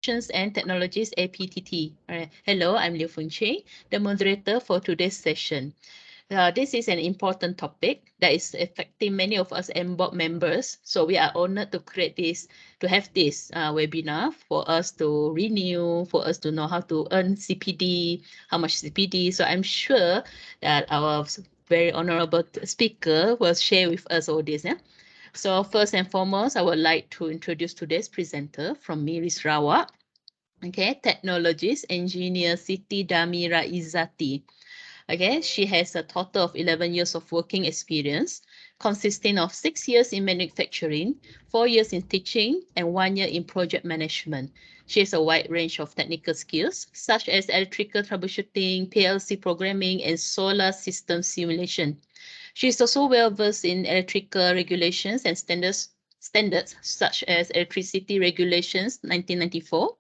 and Technologies APTT. Hello, I'm Liew Foong, the moderator for today's session. This is an important topic that is affecting many of us MBOT members. So we are honored to have this webinar for us to renew, for us to know how to earn CPD, how much CPD. So I'm sure that our very honorable speaker will share with us all this. Yeah? So first and foremost, I would like to introduce today's presenter from Miri Sarawak. Okay, technologist, engineer Siti Dhamirah Izzati. Okay, she has a total of 11 years of working experience, consisting of 6 years in manufacturing, 4 years in teaching, and 1 year in project management. She has a wide range of technical skills, such as electrical troubleshooting, PLC programming, and solar system simulation. She is also well versed in electrical regulations and standards such as Electricity Regulations 1994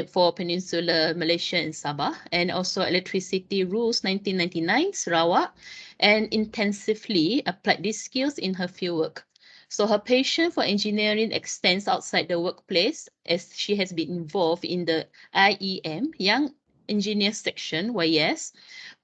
for Peninsular Malaysia and Sabah, and also Electricity Rules 1999 Sarawak, and intensively applied these skills in her fieldwork. So her passion for engineering extends outside the workplace, as she has been involved in the IEM, Young Engineers Section, YES,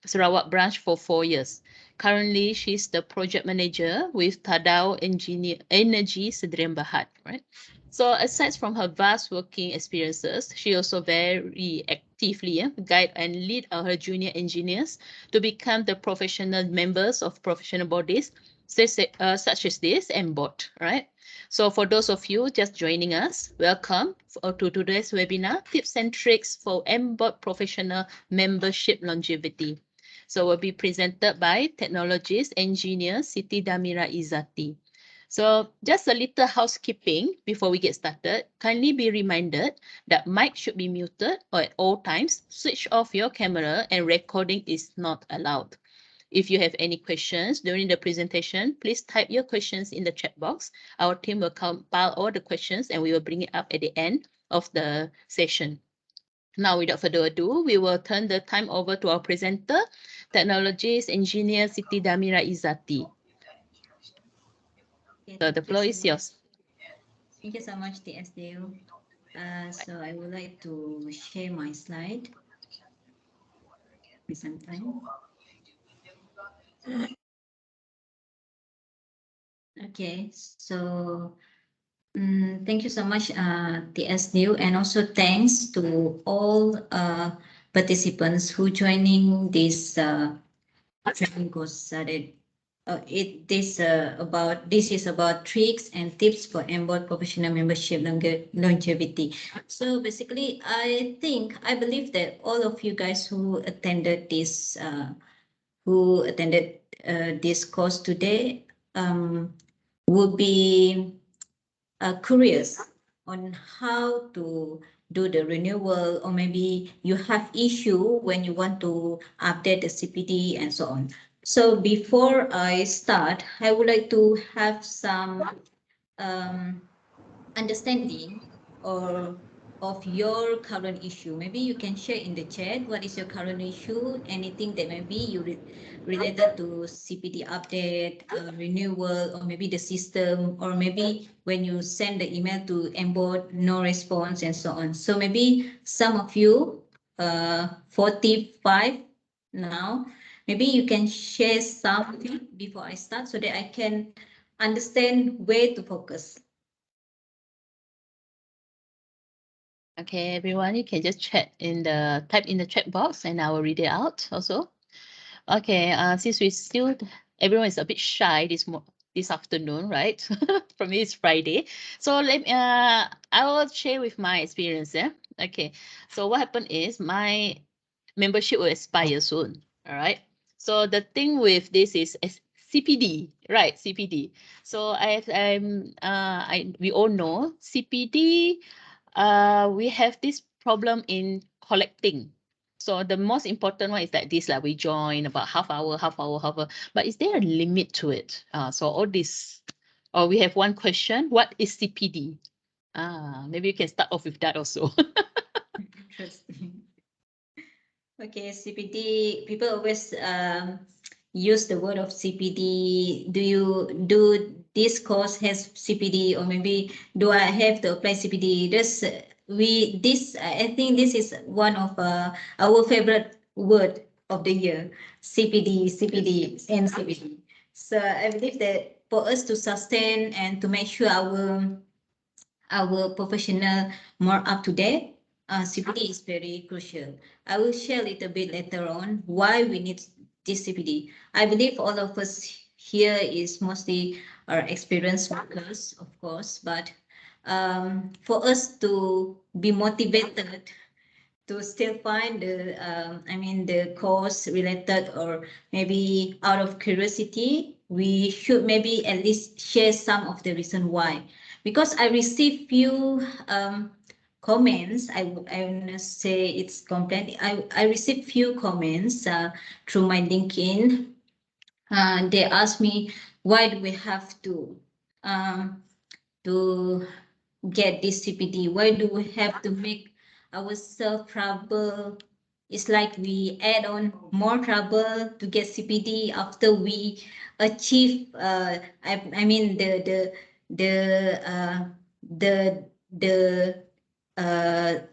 Sarawak branch for 4 years. Currently, she's the project manager with Tadau Energy Sdn Bhd, right? So aside from her vast working experiences, she also very actively guide and lead her junior engineers to become the professional members of professional bodies such as this MBOT, right? So for those of you just joining us, welcome to today's webinar, Tips and Tricks for MBOT Professional Membership Longevity. So will be presented by technologist engineer Siti Dhamirah Izzati. So just a little housekeeping before we get started. Kindly be reminded that mic should be muted or at all times. Switch off your camera and recording is not allowed. If you have any questions during the presentation, please type your questions in the chat box. Our team will compile all the questions and we will bring it up at the end of the session. Now, without further ado, we will turn the time over to our presenter, technologist engineer Siti Dhamirah Izzati. So the floor is yours. Thank you so much, TS Liew. So I would like to share my slide. Some time. Okay, so thank you so much, TS Liew, and also thanks to all participants who joining this training course that this is about tricks and tips for MBOT professional membership longevity. So basically, I believe that all of you guys who attended this course today will be curious on how to do the renewal, or maybe you have issue when you want to update the CPD and so on. So before I start, I would like to have some understanding of your current issue. Maybe you can share in the chat what is your current issue, anything that maybe you related to CPD update, renewal, or maybe the system, or maybe when you send the email to MBOT, no response, and so on. So maybe some of you, 45 now, maybe you can share something before I start so that I can understand where to focus. Okay, everyone, you can just type in the chat box and I will read it out also. Okay, since everyone is a bit shy this afternoon, right? For me, it's Friday. So I will share with my experience. Yeah. Okay. So what happened is my membership will expire soon. All right. So the thing with this is CPD, right? CPD. So we all know CPD. We have this problem in collecting. So the most important one is that this, like we join about half hour. But is there a limit to it? So all this, or we have one question: what is CPD? Maybe you can start off with that also. Interesting. Okay, CPD. People always use the word of CPD. Do you do this course has CPD, or maybe do I have to apply CPD? I think this is one of our favorite word of the year, CPD, and CPD. So I believe that for us to sustain and to make sure our professional more up to date, CPD is very crucial. I will share a little bit later on why we need this CPD. I believe all of us here is mostly our experienced workers, of course, but for us to be motivated to still find the course related, or maybe out of curiosity, we should maybe at least share some of the reason why. Because I received few comments, I wanna say it's complaint. I received few comments through my LinkedIn. They asked me, why do we have to get this CPD? Why do we have to make ourselves trouble? It's like we add on more trouble to get CPD after we achieve. I mean the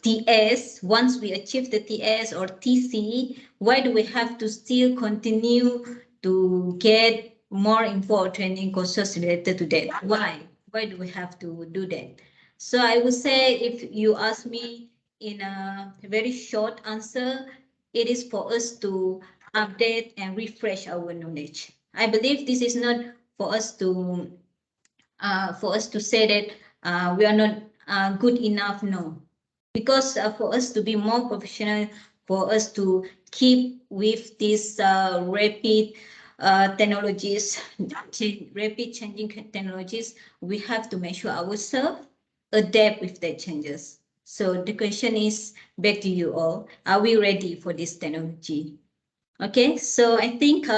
TS. Once we achieve the TS or TC, why do we have to still continue to get more info or training courses related to that? Why? Why do we have to do that? So I would say, if you ask me in a very short answer, it is for us to update and refresh our knowledge. I believe this is not for us to say that we are not good enough. No, because for us to be more professional, for us to keep with these rapid technologies, rapid changing technologies, we have to make sure ourselves adapt with the changes. So the question is back to you all. Are we ready for this technology? Okay, so I think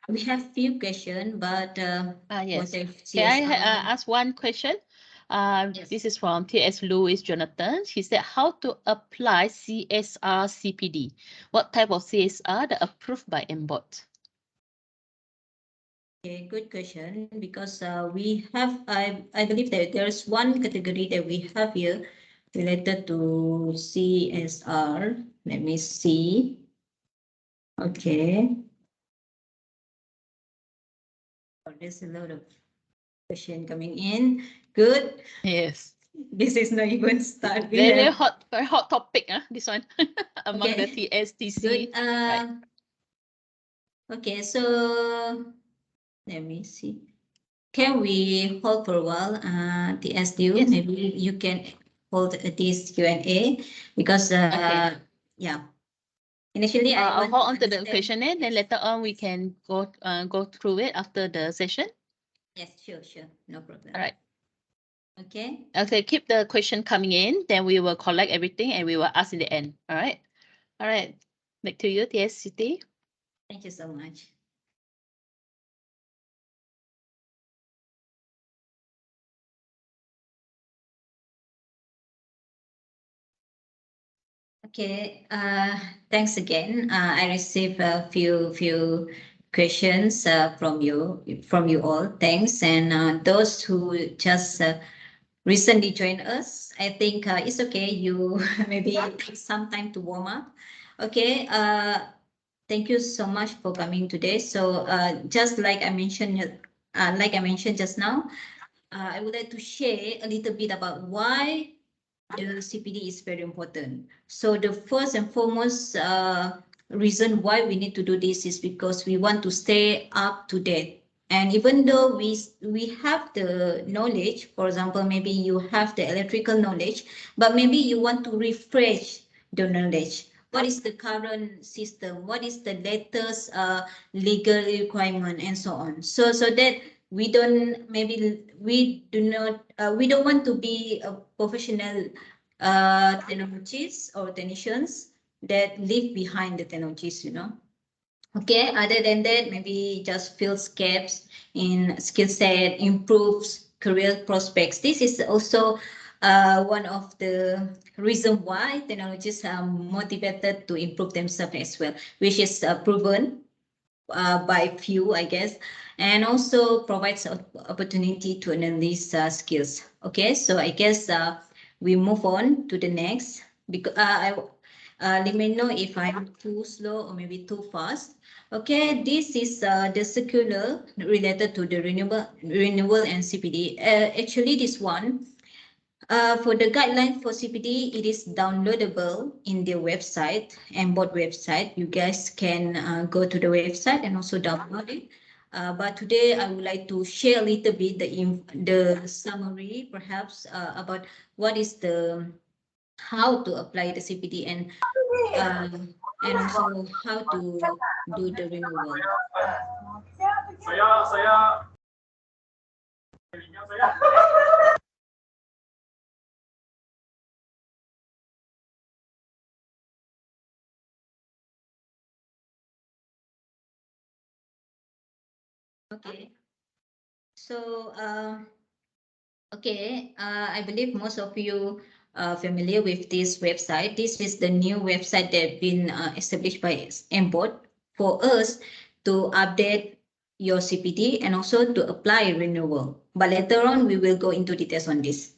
we have few questions, but Yes. what if Can I CSR? ask one question? Yes. This is from T.S. Lewis Jonathan. He said, how to apply CSR CPD? What type of CSR that approved by MBOT? Okay, good question, because we have, I believe that there's one category that we have here related to CSR. Let me see. Okay. Oh, there's a lot of question coming in. Good. Yes. This is not even start. We Very have, hot, very hot topic, this one, among the okay. TSTC. Good. Right. Okay, so let me see. Can we hold for a while? TSDU, Yes. maybe you can hold this Q&A, because Okay. yeah. Initially, I I'll want hold to on to the understand. questionnaire, then Yes. later on we can go through it after the session. Yes, sure, no problem. All right. Okay. Okay, keep the question coming in, then we will collect everything and we will ask in the end. All right. All right. Back to you, TS Siti. Thank you so much. Okay. Thanks again. I received a few questions from you all. Thanks, and those who just recently joined us, I think it's okay. You maybe take some time to warm up. Okay. Thank you so much for coming today. So just like I mentioned just now, I would like to share a little bit about why the CPD is very important. So the first and foremost reason why we need to do this is because we want to stay up to date. And even though we have the knowledge, for example, maybe you have the electrical knowledge, but maybe you want to refresh the knowledge. What is the current system? What is the latest legal requirement, and so on? So that we don't we don't want to be a professional technologists or technicians that live behind the technologies, Okay, other than that, maybe just fill gaps in skill set, improves career prospects. This is also one of the reason why technologists are motivated to improve themselves as well, which is proven by few, I guess, and also provides opportunity to learn these skills. Okay, so I guess we move on to the next. Because let me know if I'm too slow or maybe too fast. Okay, this is the circular related to the renewal and CPD. Actually, this one, for the guideline for CPD, it is downloadable in their website, MBOT website. You guys can go to the website and also download it. But today I would like to share a little bit the summary, perhaps, about what is how to apply the CPD and also how to do the renewal. Okay. So, I believe most of you are familiar with this website. This is the new website that been established by MBOT for us to update your CPD and also to apply renewal. But later on, we will go into details on this.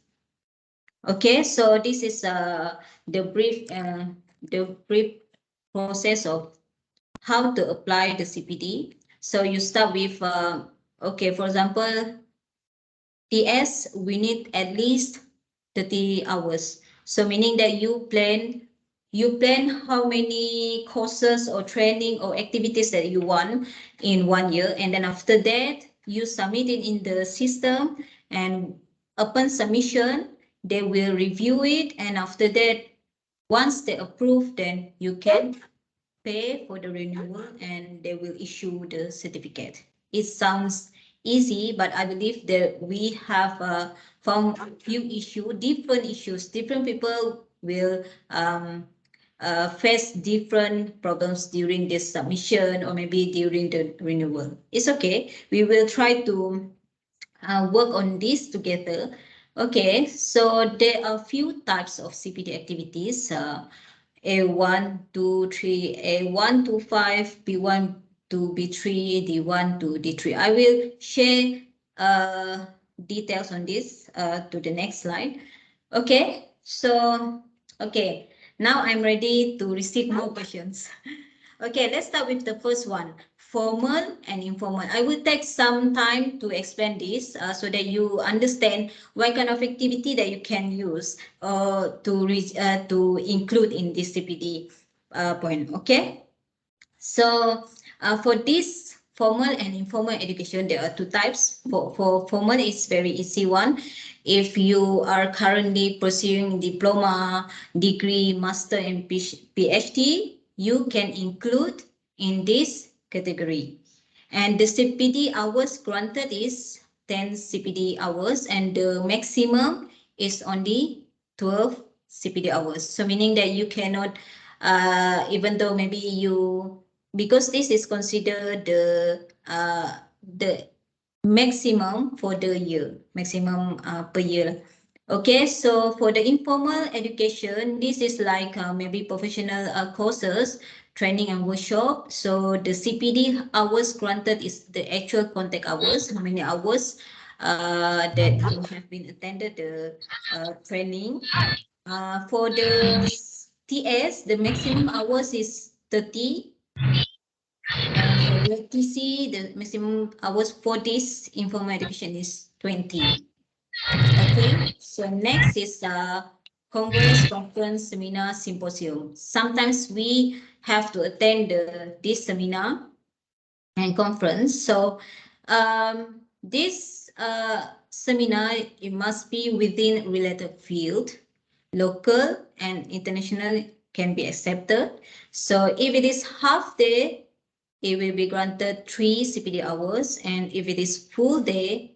Okay, so this is the brief process of how to apply the CPD. So you start with okay, for example, TS, we need at least 30 hours. So meaning that you plan how many courses or training or activities that you want in 1 year. And then after that, you submit it in the system, and upon submission, they will review it. And after that, once they approve, then you can pay for the renewal and they will issue the certificate. It sounds easy, but I believe that we have found a few different issues. Different people will face different problems during this submission or maybe during the renewal. It's okay. We will try to work on this together. Okay, so there are few types of CPD activities. A1 to 3, A1 to 5, B1 to B3, D1 to D3. I will share details on this to the next slide. Okay, so, okay, now I'm ready to receive more questions. Okay, let's start with the first one, formal and informal. I will take some time to explain this so that you understand what kind of activity that you can use to include in this CPD point. Okay, so for this formal and informal education, there are two types. For formal, it's very easy one. If you are currently pursuing diploma, degree, master, and PhD, you can include in this category. And the CPD hours granted is 10 CPD hours, and the maximum is only 12 CPD hours. So meaning that you cannot, even though maybe because this is considered the maximum for the year, maximum per year. Okay, so for the informal education, this is like maybe professional courses, training and workshop. So the CPD hours granted is the actual contact hours, how many hours that you have been attended the training. For the TS, the maximum hours is 30. And for the TC, the maximum hours for this informal education is 20. Okay, so next is congress, conference, seminar, symposium. Sometimes we have to attend this seminar and conference. So this seminar, it must be within related field. Local and international can be accepted. So if it is half day, it will be granted 3 CPD hours, and if it is full day,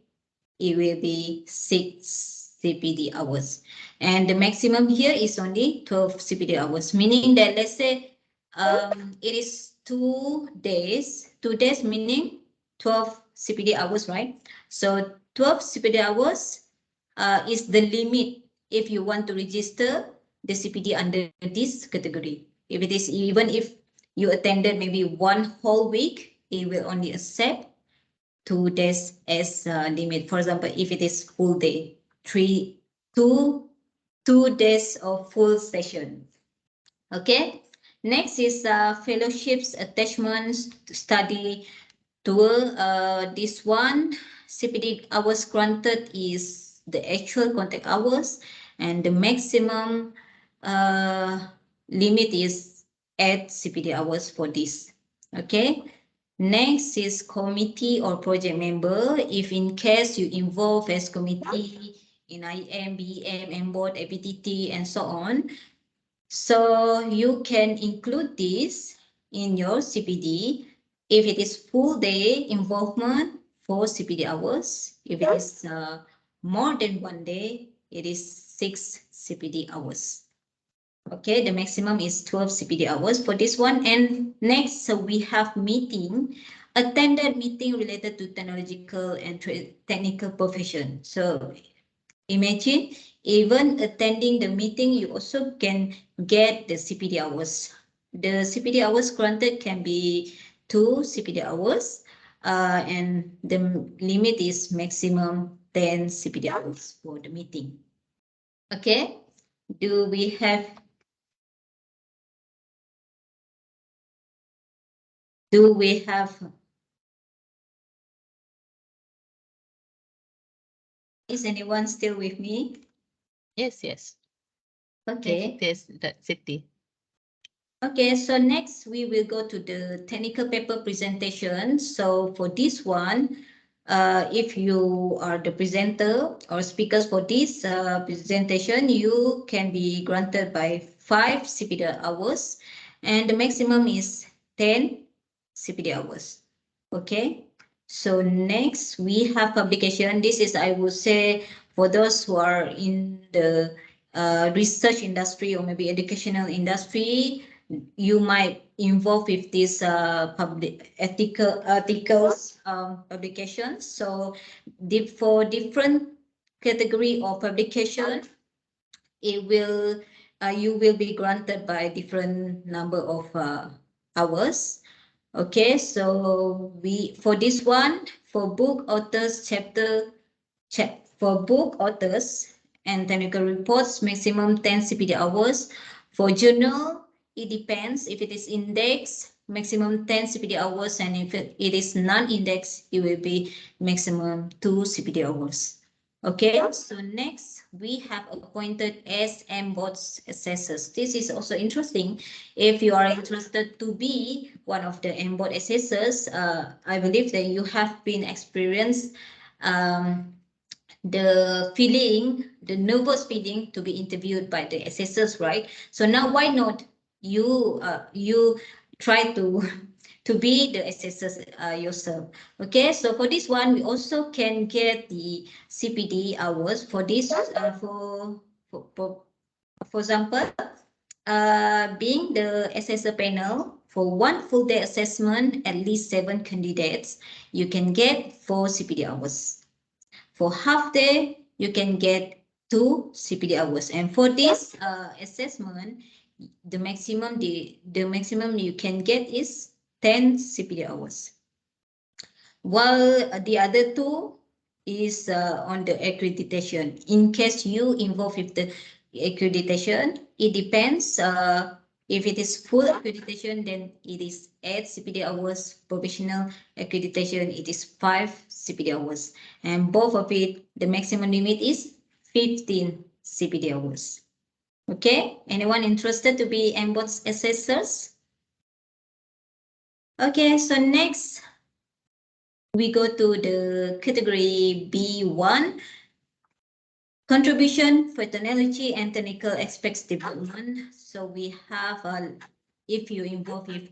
it will be 6 CPD hours. And the maximum here is only 12 CPD hours, meaning that let's say it is 2 days, 2 days meaning 12 CPD hours, right? So 12 CPD hours is the limit if you want to register the CPD under this category. If it is, even if you attended maybe 1 whole week, it will only accept 2 days as limit. For example, if it is full day, 2 2 days of full session. Okay. Next is fellowships, attachments, study tour. This one, CPD hours granted is the actual contact hours, and the maximum limit is 8 CPD hours for this. Okay. Next is committee or project member. If in case you involve as committee in IM, BM, MBOT, APTT, and so on, so you can include this in your CPD. If it is full day involvement, 4 CPD hours. If it is more than 1 day, it is 6 CPD hours. Okay, the maximum is 12 CPD hours for this one. And next, so we have meeting, attended meeting related to technological and technical profession. So imagine even attending the meeting, you also can get the CPD hours. The CPD hours granted can be 2 CPD hours, and the limit is maximum 10 CPD hours for the meeting. Okay, do we have is anyone still with me? Yes, yes. Okay. Yes, that's Siti. Okay, so next we will go to the technical paper presentation. So for this one, if you are the presenter or speakers for this presentation, you can be granted by 5 CPD hours, and the maximum is 10 CPD hours. Okay, so next we have publication. This is, I would say, for those who are in the research industry or maybe educational industry, you might involve with this public ethical articles publications. So for different category of publication, it will you will be granted by different number of hours. Okay, so for this one, for book authors for book authors and technical reports, maximum 10 CPD hours. For journal, it depends. If it is index, maximum 10 CPD hours, and if it is non-index, it will be maximum 2 CPD hours. Okay, so next we have appointed as MBOT assessors. This is also interesting. If you are interested to be one of the MBOT assessors, I believe that you have been experienced the nervous feeling to be interviewed by the assessors, right? So now why not you try to be the assessors yourself. Okay, so for this one, we also can get the CPD hours for this for example, being the assessor panel for one full day assessment, at least 7 candidates, you can get 4 CPD hours. For half day, you can get 2 CPD hours. And for this assessment, the maximum you can get is 10 CPD hours. While the other 2 is on the accreditation. In case you involve with the accreditation, it depends. If it is full accreditation, then it is 8 CPD hours. Professional accreditation, it is 5 CPD hours. And both of it, the maximum limit is 15 CPD hours. Okay, anyone interested to be MBOT assessors? Okay, so next we go to the category B1, contribution for technology and technical aspects development. So we have, if you involve with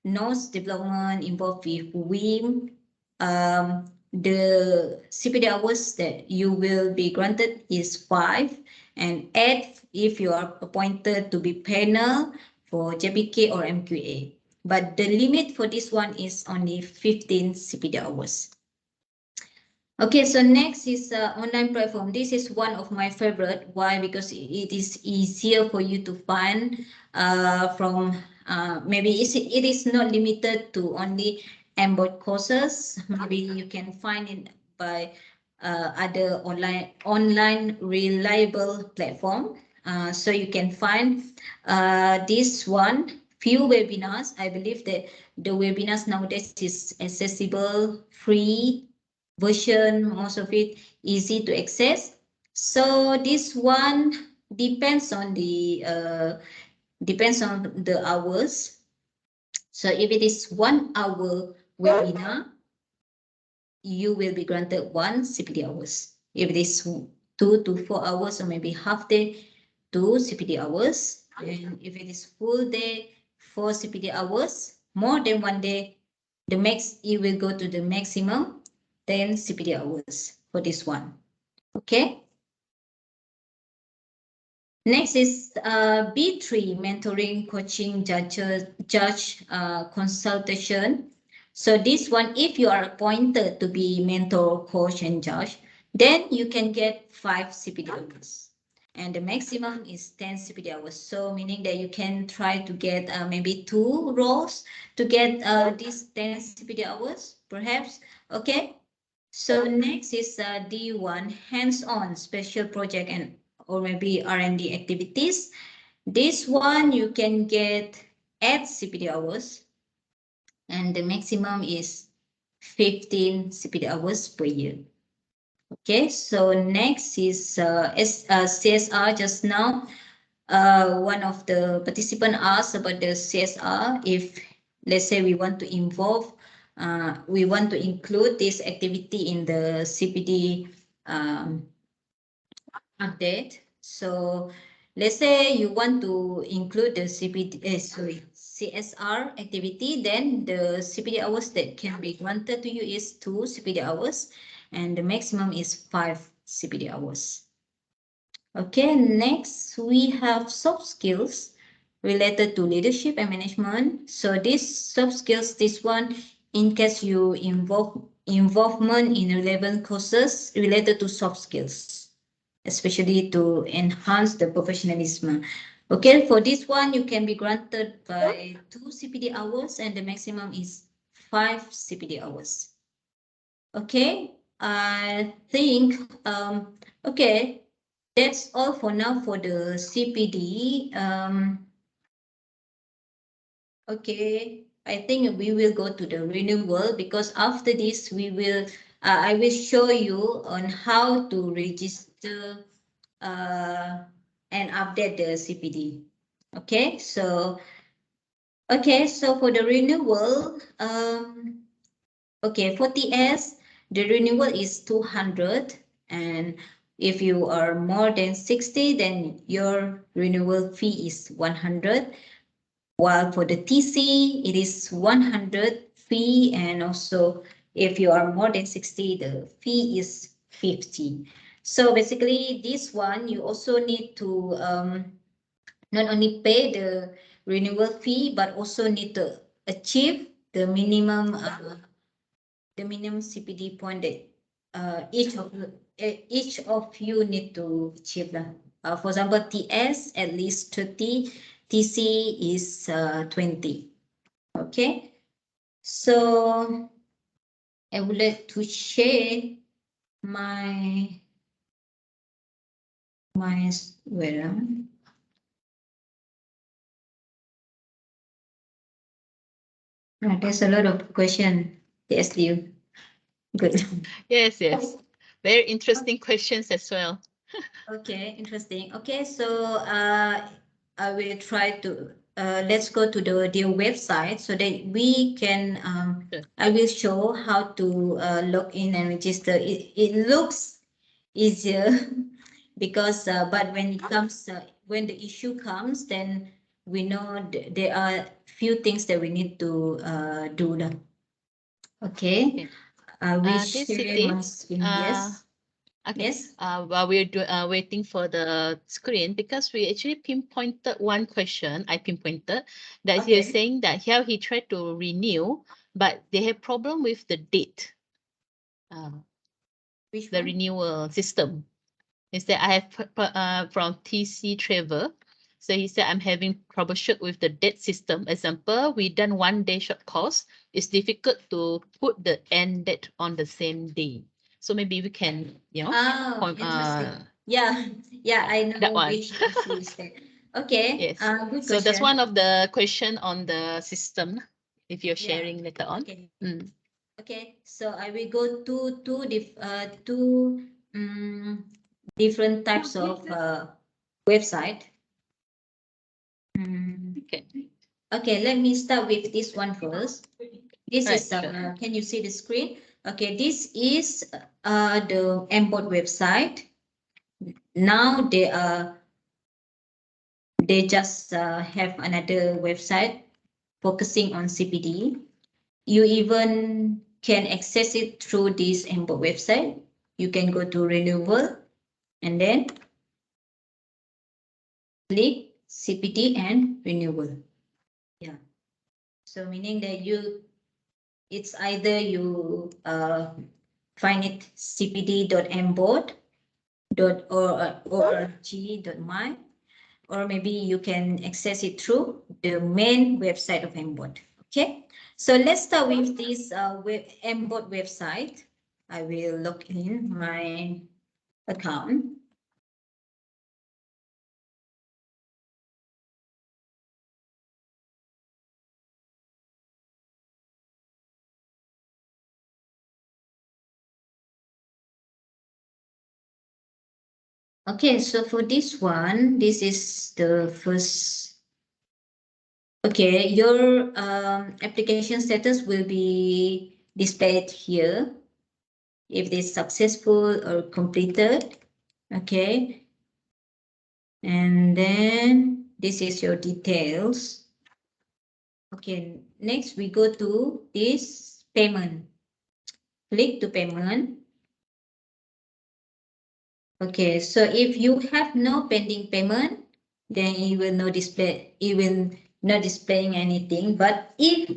NOS development, involved with WIM, the CPD hours that you will be granted is 5, and 8 if you are appointed to be panel for JPK or MQA. But the limit for this one is only 15 CPD hours. Okay, so next is online platform. This is one of my favorite. Why? Because it is easier for you to find from maybe it is not limited to only MBOT courses. Maybe you can find it by other online reliable platform. So you can find this one few webinars. I believe that the webinars nowadays is accessible, free version, most of it easy to access. So this one depends on the hours. So if it is 1 hour webinar, you will be granted 1 CPD hours. If it is 2 to 4 hours or maybe half day, 2 CPD hours. And if it is full day, 4 CPD hours, more than 1 day, the max, you will go to the maximum 10 CPD hours for this one. Okay. Next is B3 mentoring, coaching, judge consultation. So this one, if you are appointed to be mentor, coach, and judge, then you can get 5 CPD hours. And the maximum is 10 CPD hours. So meaning that you can try to get maybe 2 roles to get these 10 CPD hours, perhaps. Okay. So next is D1, hands-on special project and or maybe R&D activities. This one you can get 8 CPD hours and the maximum is 15 CPD hours per year. Okay, so next is CSR. Just now, one of the participants asked about the CSR. If let's say we want to we want to include this activity in the CPD update. So let's say you want to include the CSR activity, then the CPD hours that can be granted to you is 2 CPD hours and the maximum is 5 CPD hours. Okay, next we have soft skills related to leadership and management. So these soft skills, this one, in case you involvement in relevant courses related to soft skills, especially to enhance the professionalism. Okay, for this one, you can be granted by 2 CPD hours and the maximum is 5 CPD hours. Okay, I think, okay, that's all for now for the CPD. Okay, I think we will go to the renewal because after this we will, I will show you on how to register and update the CPD. Okay, so for the renewal, okay, for TS, the renewal is 200, and if you are more than 60, then your renewal fee is 100. While for the TC, it is 100 fee, and also if you are more than 60, the fee is 50. So basically, this one you also need to not only pay the renewal fee, but also need to achieve the minimum CPD point that each of you need to achieve. For example, TS at least 30, TC is 20. Okay, so I would like to share my there's a lot of question. Yes, Liew. Good. Yes, yes. Very interesting questions as well. Okay, interesting. Okay, so I will try to let's go to their website so that we can Sure. I will show how to log in and register. It looks easier because but when it comes when the issue comes, then we know there are few things that we need to do. Okay. I will This share Siti, my screen. Yes. okay. Yes. While we're waiting for the screen, because we actually pinpointed one question, I pinpointed that he was Okay. saying that here he tried to renew, but they have problem with the date, Which the one? renewal system. Instead, I have from TC Travel. So he said, I'm having troubleshoot with the date system. Example, we done 1 day short course. It's difficult to put the end date on the same day. So maybe we can, Oh, interesting. Yeah, I know that one. which issue is that. Okay. Yes. Good So that's question. one of the question on the system. If you're Yeah. sharing later on. Okay. Mm. Okay. So I will go to two different types of website. Okay. Okay, let me start with this one first. This Right, is sure. can you see the screen? Okay, this is the MBOT website. Now they just have another website focusing on CPD. You even can access it through this MBOT website. You can go to renewable and then click CPD and renewable. Yeah. So meaning that it's either you find it cpd.mbot.org.my, or maybe you can access it through the main website of MBOT. Okay, so let's start with this MBOT website. I will log in my account. Okay, so for this one, this is the first. Okay, your application status will be displayed here if it is successful or completed. Okay, and then this is your details. Okay, next we go to this payment. Click to payment. Okay, so if you have no pending payment, then it will not display. It will not displaying anything. But if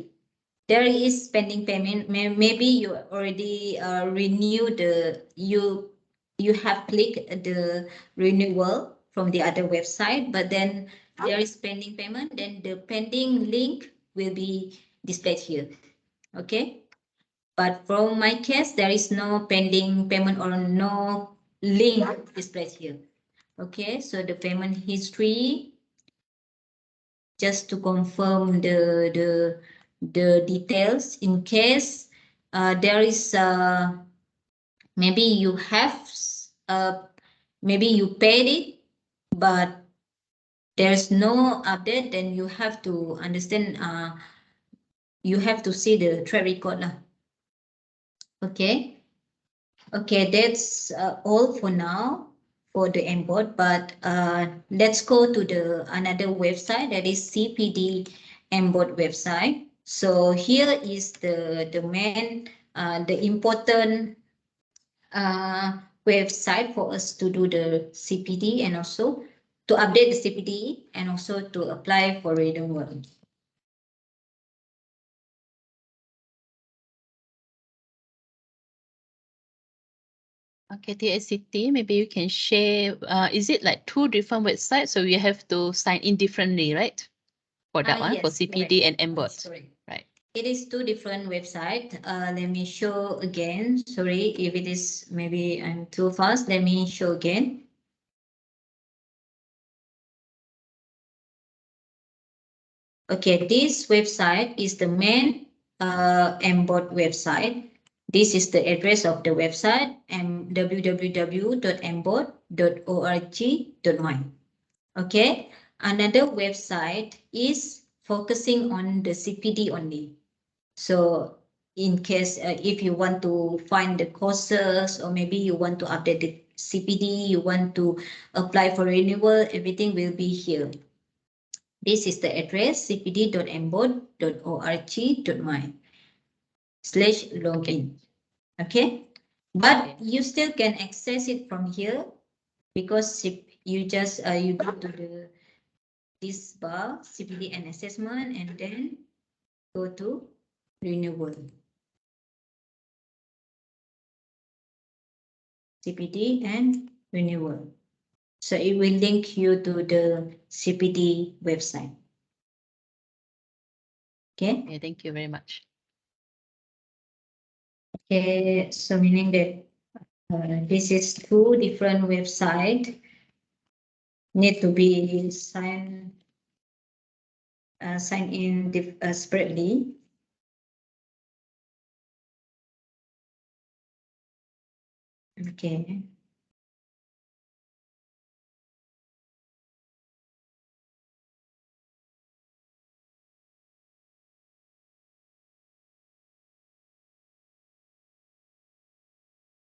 there is pending payment, maybe you already renew you have clicked the renewal from the other website, but then there is pending payment, then the pending link will be displayed here. Okay, but from my case there is no pending payment or no link displayed here. Okay, so the payment history, just to confirm the details in case there is maybe you have maybe you paid it but there's no update, then you have to understand you have to see the track record lah. Okay, that's all for now for the MBOT, but let's go to the another website, that is CPD MBOT website. So here is the main the important website for us to do the CPD and also to update the CPD and also to apply for renewal. Okay, TS Siti, maybe you can share. Is it like two different websites? So you have to sign in differently, right? For that one, for Yes, CPD correct. and MBOT. That's correct. Right. It is two different websites. Let me show again. Sorry if it is maybe I'm too fast. Let me show again. Okay, this website is the main MBOT website. This is the address of the website, www.mbot.org.my. Okay, another website is focusing on the CPD only. So in case if you want to find the courses or maybe you want to update the CPD, you want to apply for renewal, everything will be here. This is the address, cpd.mbot.org.my/login. Okay, but you still can access it from here because you just you go to this bar CPD and assessment and then go to renewal. CPD and renewal. So it will link you to the CPD website. Okay. Yeah, thank you very much. Okay, so meaning that This is two different websites. Need to be signed in separately. Okay.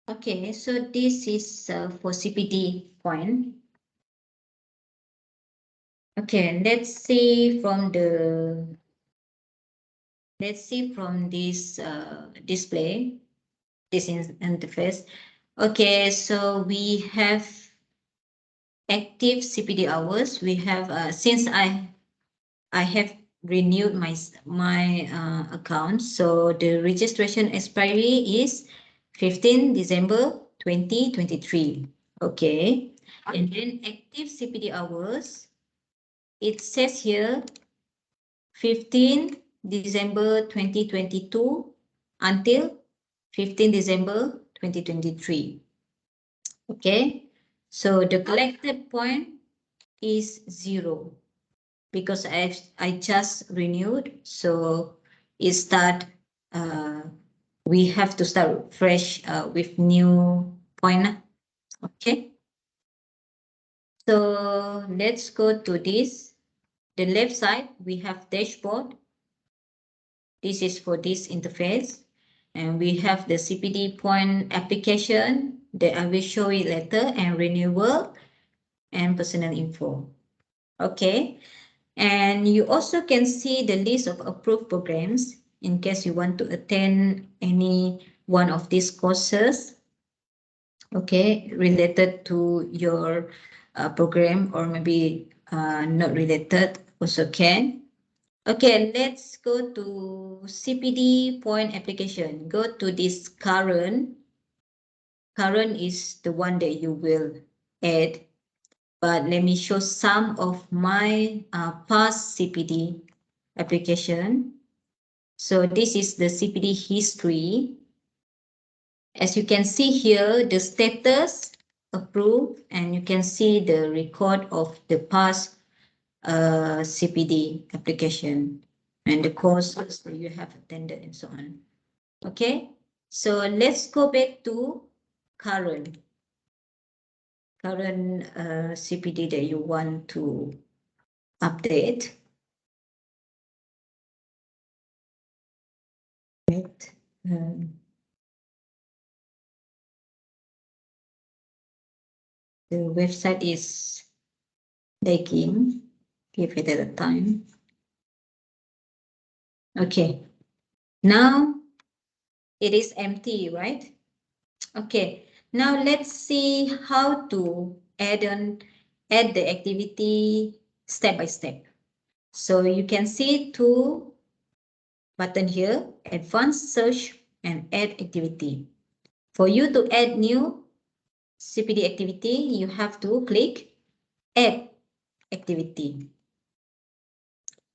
Okay, so this is for CPD point. Okay, let's see from this display, this interface. Okay, so we have active CPD hours. We have since I have renewed my account, so the registration expiry is 15 December 2023. Okay, and then active CPD hours, it says here 15 December 2022 until 15 December 2023. Okay, so the collected point is 0 because I just renewed, so it start we have to start fresh with new point. Okay, so let's go to this. The left side we have dashboard. This is for this interface, and we have the CPD point application that I will show it later, and renewal and personal info. Okay, and you also can see the list of approved programs in case you want to attend any one of these courses, okay, related to your program, or maybe not related, also can. Okay, let's go to CPD point application. Go to this current. Current is the one that you will add, but let me show some of my past CPD application. So this is the CPD history. As you can see here, the status approved, and you can see the record of the past CPD application and the courses that you have attended and so on. Okay, so let's go back to current CPD that you want to update. Right. The website is lagging. Give it a time. Okay, now it is empty, right? Okay, now let's see how to add the activity step by step. So you can see two button here, advanced search and add activity. For you to add new CPD activity, you have to click add activity.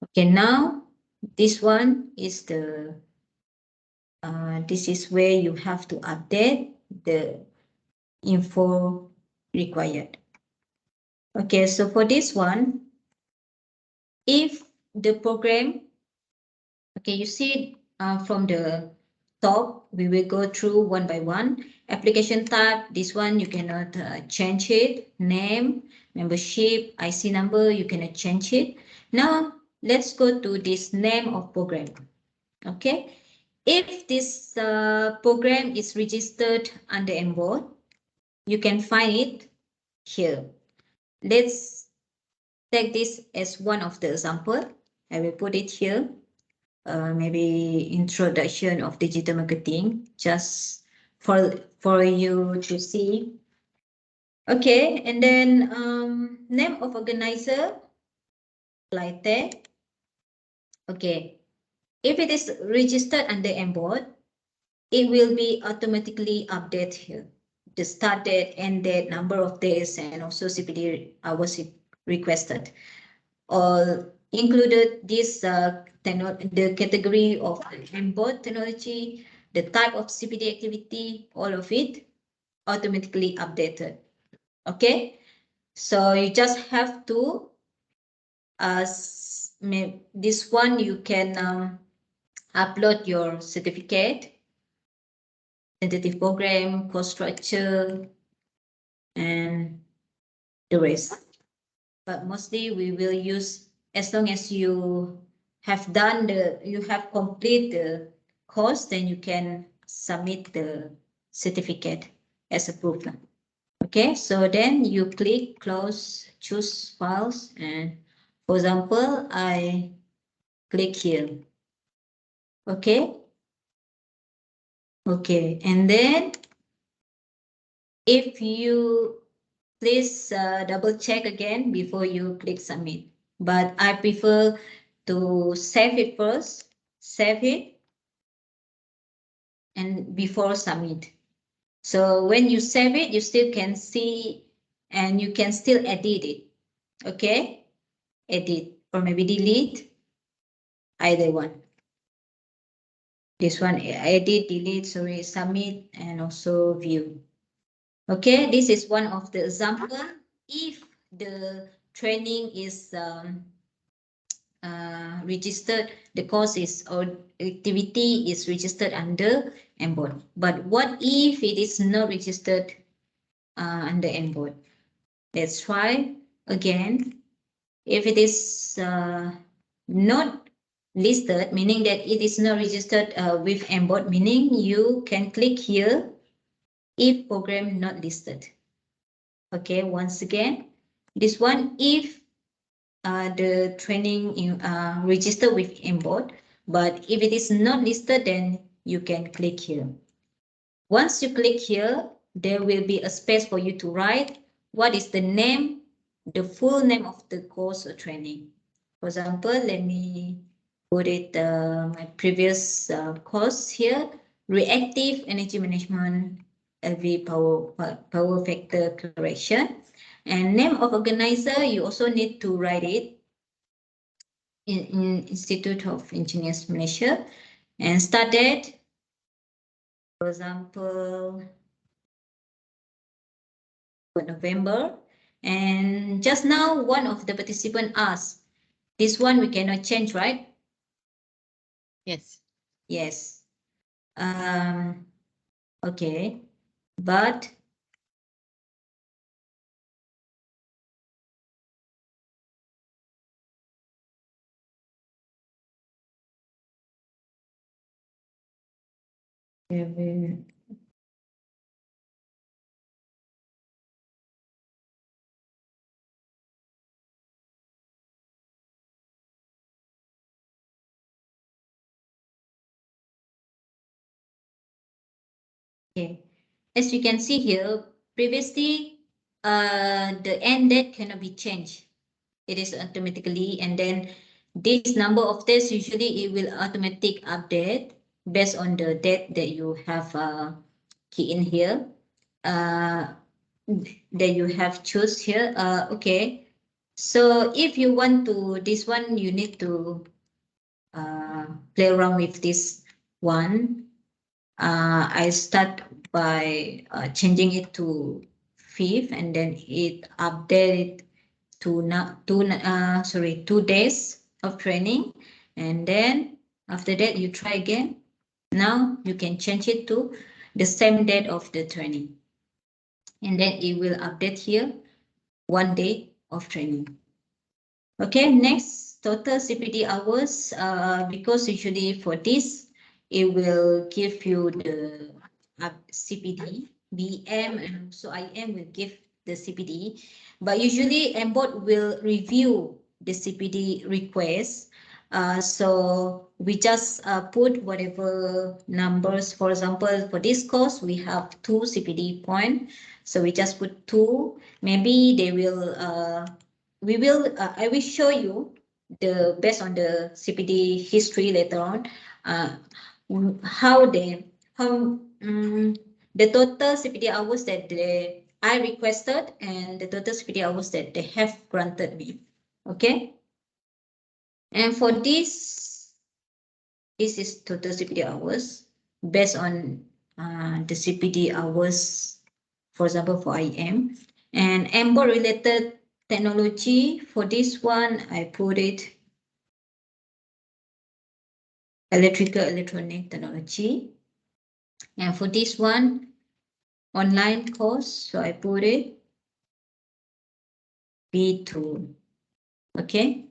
Okay, now this one is this is where you have to update the info required. Okay, so for this one, if the program, okay, you see from the top, we will go through one by one. Application type, this one you cannot change it. Name, membership, IC number, you cannot change it. Now let's go to this name of program. Okay, if this program is registered under MBOT, you can find it here. Let's take this as one of the example. I will put it here. Maybe introduction of digital marketing, just for you to see. Okay, and then name of organizer, like that. Okay, if it is registered under MBOT, it will be automatically updated here. The start date, end date, number of days, and also CPD hours requested. All included this the category of MBOT technology, the type of CPD activity, all of it. automatically updated. Okay, so you just have to this one you can upload your certificate, tentative program, course structure, and the rest. But mostly we will use, as long as you have complete the course, then you can submit the certificate as a proof. Okay, so then you click close, choose files, and for example, I click here. Okay. Okay, and then if you please double check again before you click submit. But I prefer to save it first, save it, and before submit. So when you save it, you still can see and you can still edit it. Okay, edit or maybe delete, either one. This one, edit, delete, sorry, submit, and also view. Okay, this is one of the example. If the training is registered, the course is or activity is registered under MBOT. But what if it is not registered under MBOT? Let's try again. If it is not listed, meaning that it is not registered with MBOT, meaning you can click here if program not listed. Okay, once again, this one if the training registered with MBOT, but if it is not listed, then you can click here. Once you click here, there will be a space for you to write what is the name, the full name of the course or training. For example, let me put it my previous course here, reactive energy management, LV power factor correction. And name of organizer, you also need to write it in Institute of Engineers Malaysia. And start date, for example, November. And just now, one of the participants asked, this one we cannot change, right? Yes. Yes. Okay, but okay, as you can see here, previously the end date cannot be changed. It is automatically, and then this number of days usually it will automatic update based on the date that you have key in here, that you have choose here. Okay, so if you want to this one, you need to play around with this one. I start by changing it to 5th, and then it updated to 2 days of training, and then after that you try again. Now you can change it to the same date of the training, and then it will update here 1 day of training. Okay, next, total CPD hours, because usually for this it will give you the CPD, BM, and also IM will give the CPD, but usually MBOT will review the CPD request. So we just put whatever numbers. For example, for this course we have 2 CPD point, so we just put 2. Maybe they will I will show you the based on the CPD history later on, how the total CPD hours that I requested and the total CPD hours that they have granted me. Okay, and for this is total CPD hours based on the CPD hours for example, for IM. And MBOT related technology, for this one, I put it electrical electronic technology. And for this one, online course, so I put it B2. Okay.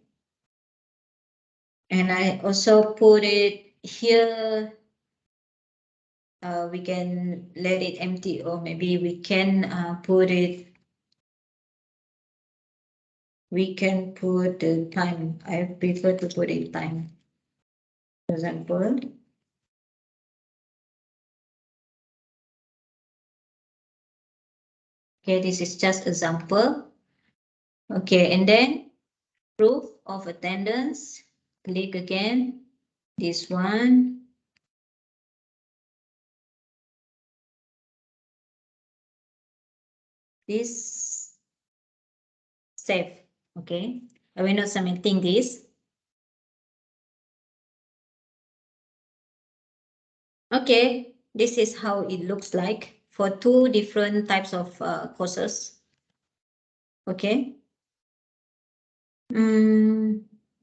And I also put it here. We can let it empty, or maybe we can put it. We can put the time. I prefer to put it time. For example, okay, this is just example. Okay, and then proof of attendance. Click again. This one. This save. Okay, I will not submitting this. Okay, this is how it looks like for two different types of courses. Okay.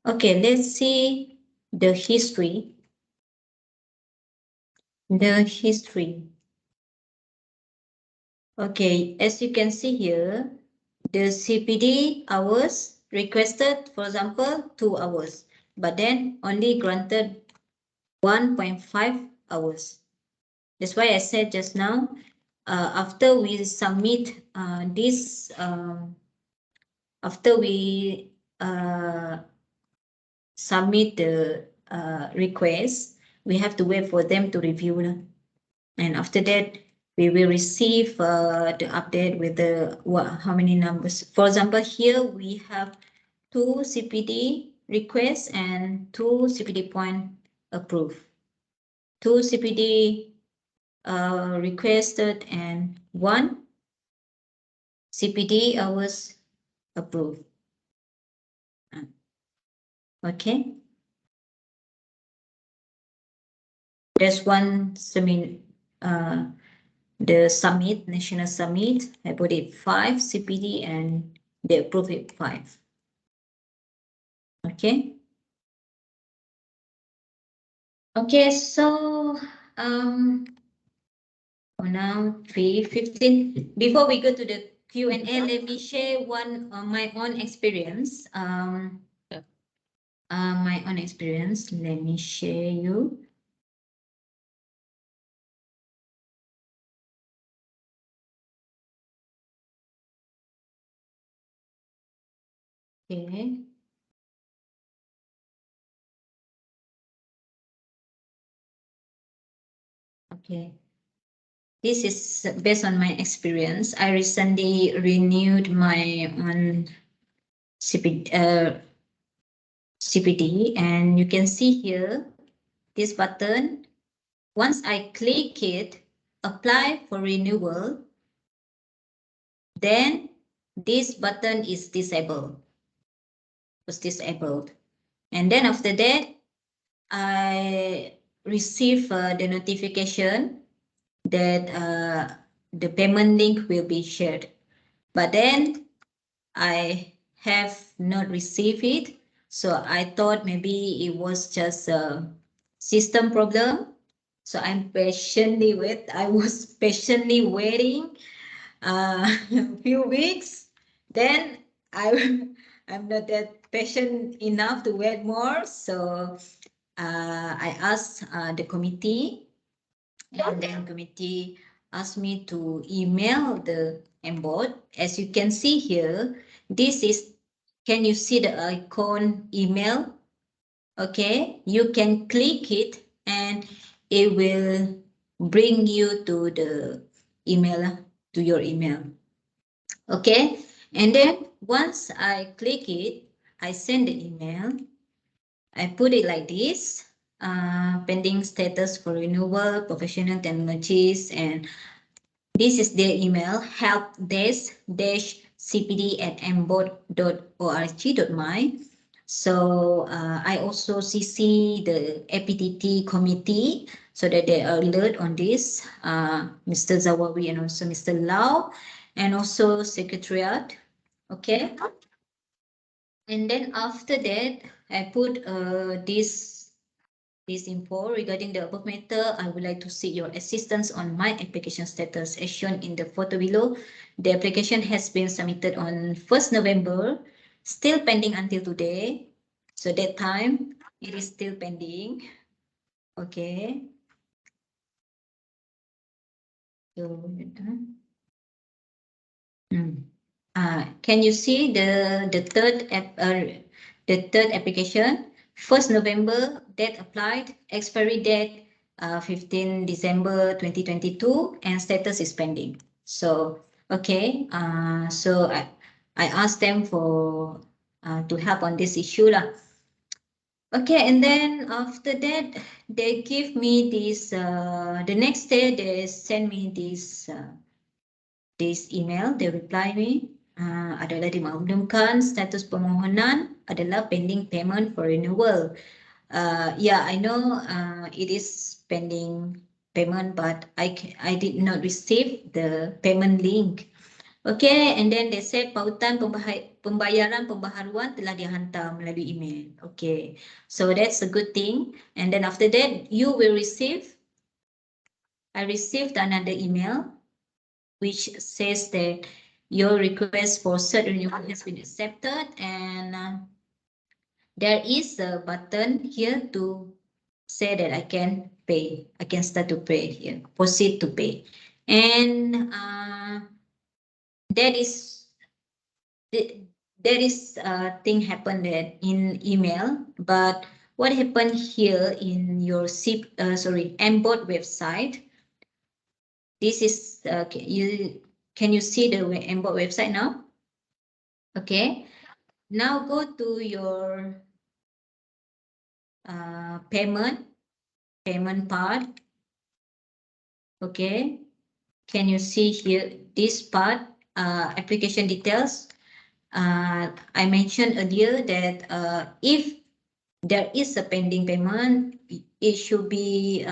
Okay, let's see the history. The history. Okay, as you can see here, the CPD hours requested, for example, 2 hours, but then only granted 1.5 hours. That's why I said just now, after we submit this, after we submit the request, we have to wait for them to review. And after that, we will receive the update with the how many numbers. For example, here we have 2 CPD requests and 2 CPD point approved. 2 CPD requested and 1 CPD hours approved. Okay. There's one the summit, national summit. I put it 5 CPD and they approve it 5. Okay. Okay, so for now 3:15. Before we go to the Q&A, let me share one my own experience. My own experience. Let me share you. Okay. Okay. This is based on my experience. I recently renewed my CPD, and you can see here this button. Once I click it, apply for renewal, then this button is disabled. Was disabled, and then after that, I receive the notification that the payment link will be shared. But then I have not received it. So I thought maybe it was just a system problem. So I was patiently waiting a few weeks. Then I'm not that patient enough to wait more. So I asked the committee, and then committee asked me to email the MBOT. As you can see here, this is, can you see the icon email? Okay, you can click it and it will bring you to the email, to your email. Okay, and then once I click it, I send the email. I put it like this. Pending status for renewal, professional technologies, and this is their email, helpdesk-cpd@mbot.org.my. So I also CC the APTT committee so that they are alert on this. Mr. Zawawi and also Mr. Lau, and also Secretariat. Okay. And then after that, I put this info regarding the above matter. I would like to seek your assistance on my application status as shown in the photo below. The application has been submitted on 1st November, still pending until today. So that time, it is still pending. Okay. So, can you see the third application? 1st November, date applied, expiry date 15 December 2022, and status is pending. So, okay, so I asked them for to help on this issue lah. Okay, and then after that, they give me this, the next day they send me this email, they reply me, adalah dimaklumkan status permohonan adalah pending payment for renewal. Yeah, I know it is pending payment, but I did not receive the payment link. Okay, and then they said pautan pembayaran pembaharuan telah dihantar melalui email. Okay, so that's a good thing. And then after that, you will receive, I received another email which says that your request for cert renewal has been accepted, and there is a button here to say that I can pay. I can start to pay here, proceed to pay. And that is a thing happened that in email, but what happened here in your MBOT website? This is can you see the MBOT website now? Okay. Now go to your payment part. Okay. Can you see here this part, application details? I mentioned earlier that if there is a pending payment, it should be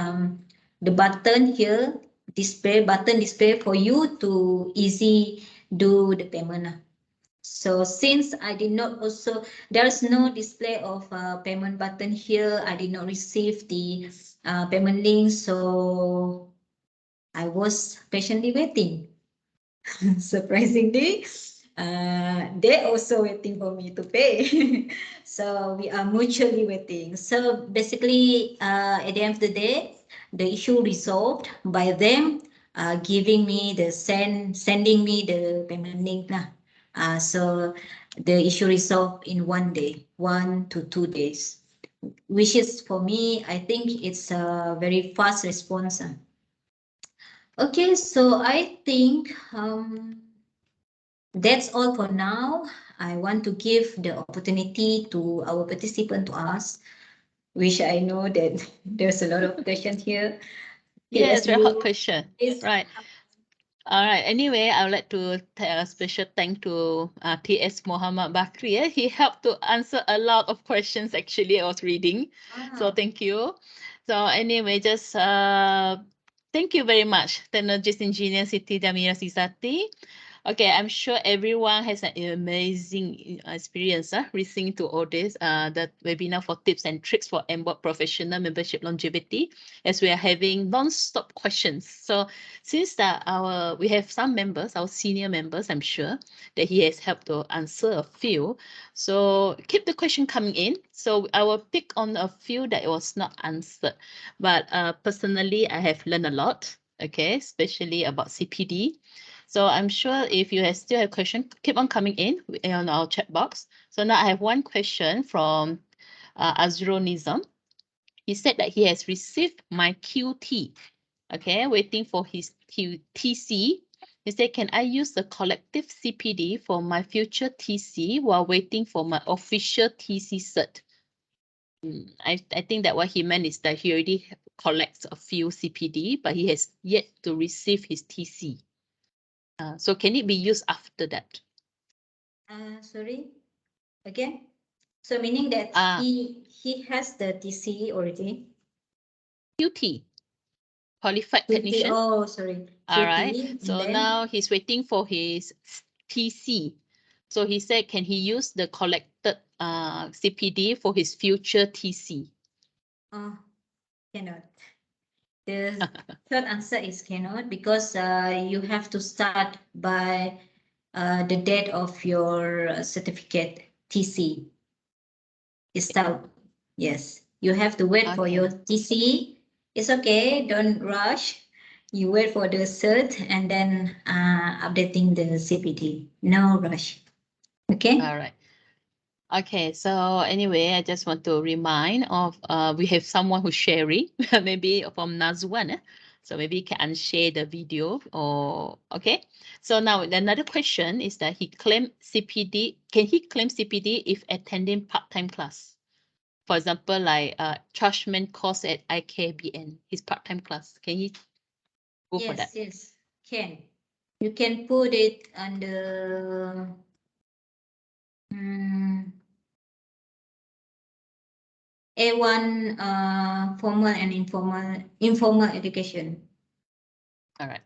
the button here, button display for you to easy do the payment. So since I did not there's no display of payment button here. I did not receive the payment link. So I was patiently waiting. Surprisingly, they also waiting for me to pay. So we are mutually waiting. So basically, at the end of the day, the issue resolved by them giving me sending me the payment link lah. So the issue resolved in 1 day, 1 to 2 days, which is for me, I think it's a very fast response. Okay, so I think that's all for now. I want to give the opportunity to our participant to ask, which I know that there's a lot of questions here. Yes, very hot question. Yes. Right. All right. Anyway, I would like to tell a special thank to TS Muhammad Bakri. He helped to answer a lot of questions. Actually, I was reading. So thank you. So anyway, just thank you very much, Technologist Engineer Siti, Dhamirah, Izzati. Okay, I'm sure everyone has an amazing experience listening to all this, the webinar for tips and tricks for MBOT professional membership longevity, as we are having non-stop questions. So since we have some members, our senior members, I'm sure that he has helped to answer a few. So keep the question coming in. So I will pick on a few that was not answered. But personally, I have learned a lot, okay, especially about CPD. So I'm sure if you still have questions, keep on coming in on our chat box. So now I have one question from Azrul Nizam. He said that he has received my QT, okay, waiting for his TC. He said, can I use the collective CPD for my future TC while waiting for my official TC cert? I think that what he meant is that he already collects a few CPD, but he has yet to receive his TC. So can it be used after that? Sorry, again? So meaning that Ah, he has the TC already. QT, qualified QT, technician. oh, sorry. All right. QT, and So then now he's waiting for his TC. So he said, can he use the collected CPD for his future TC? Cannot. The short answer is cannot, because you have to start by the date of your certificate TC. Start. Yes, you have to wait for your Okay. TC. It's okay, don't rush. You wait for the cert and then updating the CPD. No rush. Okay. All right. Okay, so anyway, I just want to remind of we have someone who's sharing, maybe from Nazwan. So maybe you can unshare the video or okay. So now another question is that he claimed CPD. Can he claim CPD if attending part-time class? For example, like chargement course at IKBN, his part-time class. Can he go for that? Yes, can. You can put it under A1 formal and informal education. All right.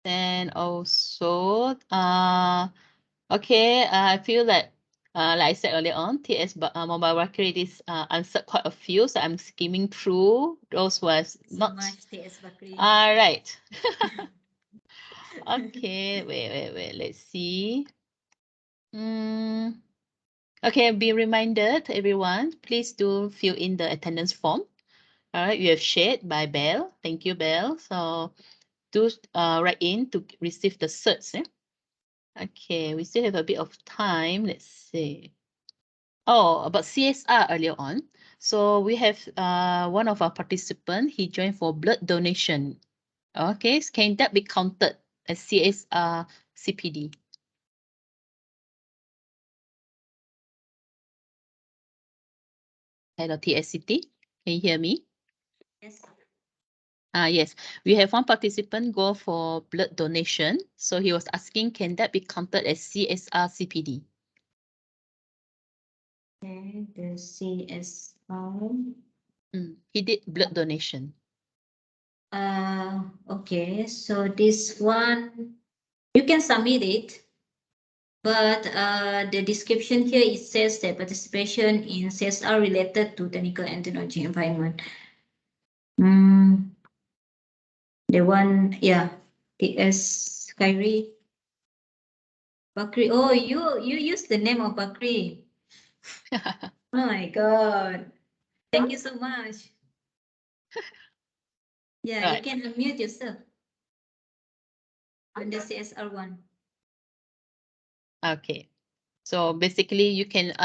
Then also, okay, I feel that, like I said earlier on, TS Mobile Worker is answered quite a few, so I'm skimming through. Those was So not. much TS Bakri. All right. Okay, wait. Let's see. Okay, be reminded, everyone, please do fill in the attendance form. All right, you have shared by Belle. Thank you, Belle. So do write in to receive the certs. Okay, we still have a bit of time. Let's see. Oh, about CSR earlier on. So we have one of our participants, he joined for blood donation. Okay, so can that be counted as CSR CPD? Hello, TSCT. Can you hear me? Yes. Yes, we have one participant go for blood donation. So he was asking, can that be counted as CSR CPD? Okay, the CSR. He did blood donation. Okay, so this one, you can submit it, but the description here, it says that participation in CSR related to technical and technology environment. The one, yeah, TS Kyrie Bakri. Oh, you use the name of Bakri. Oh my God. Thank you so much. Yeah, you Right. can unmute yourself on the CSR one. Okay. So basically you can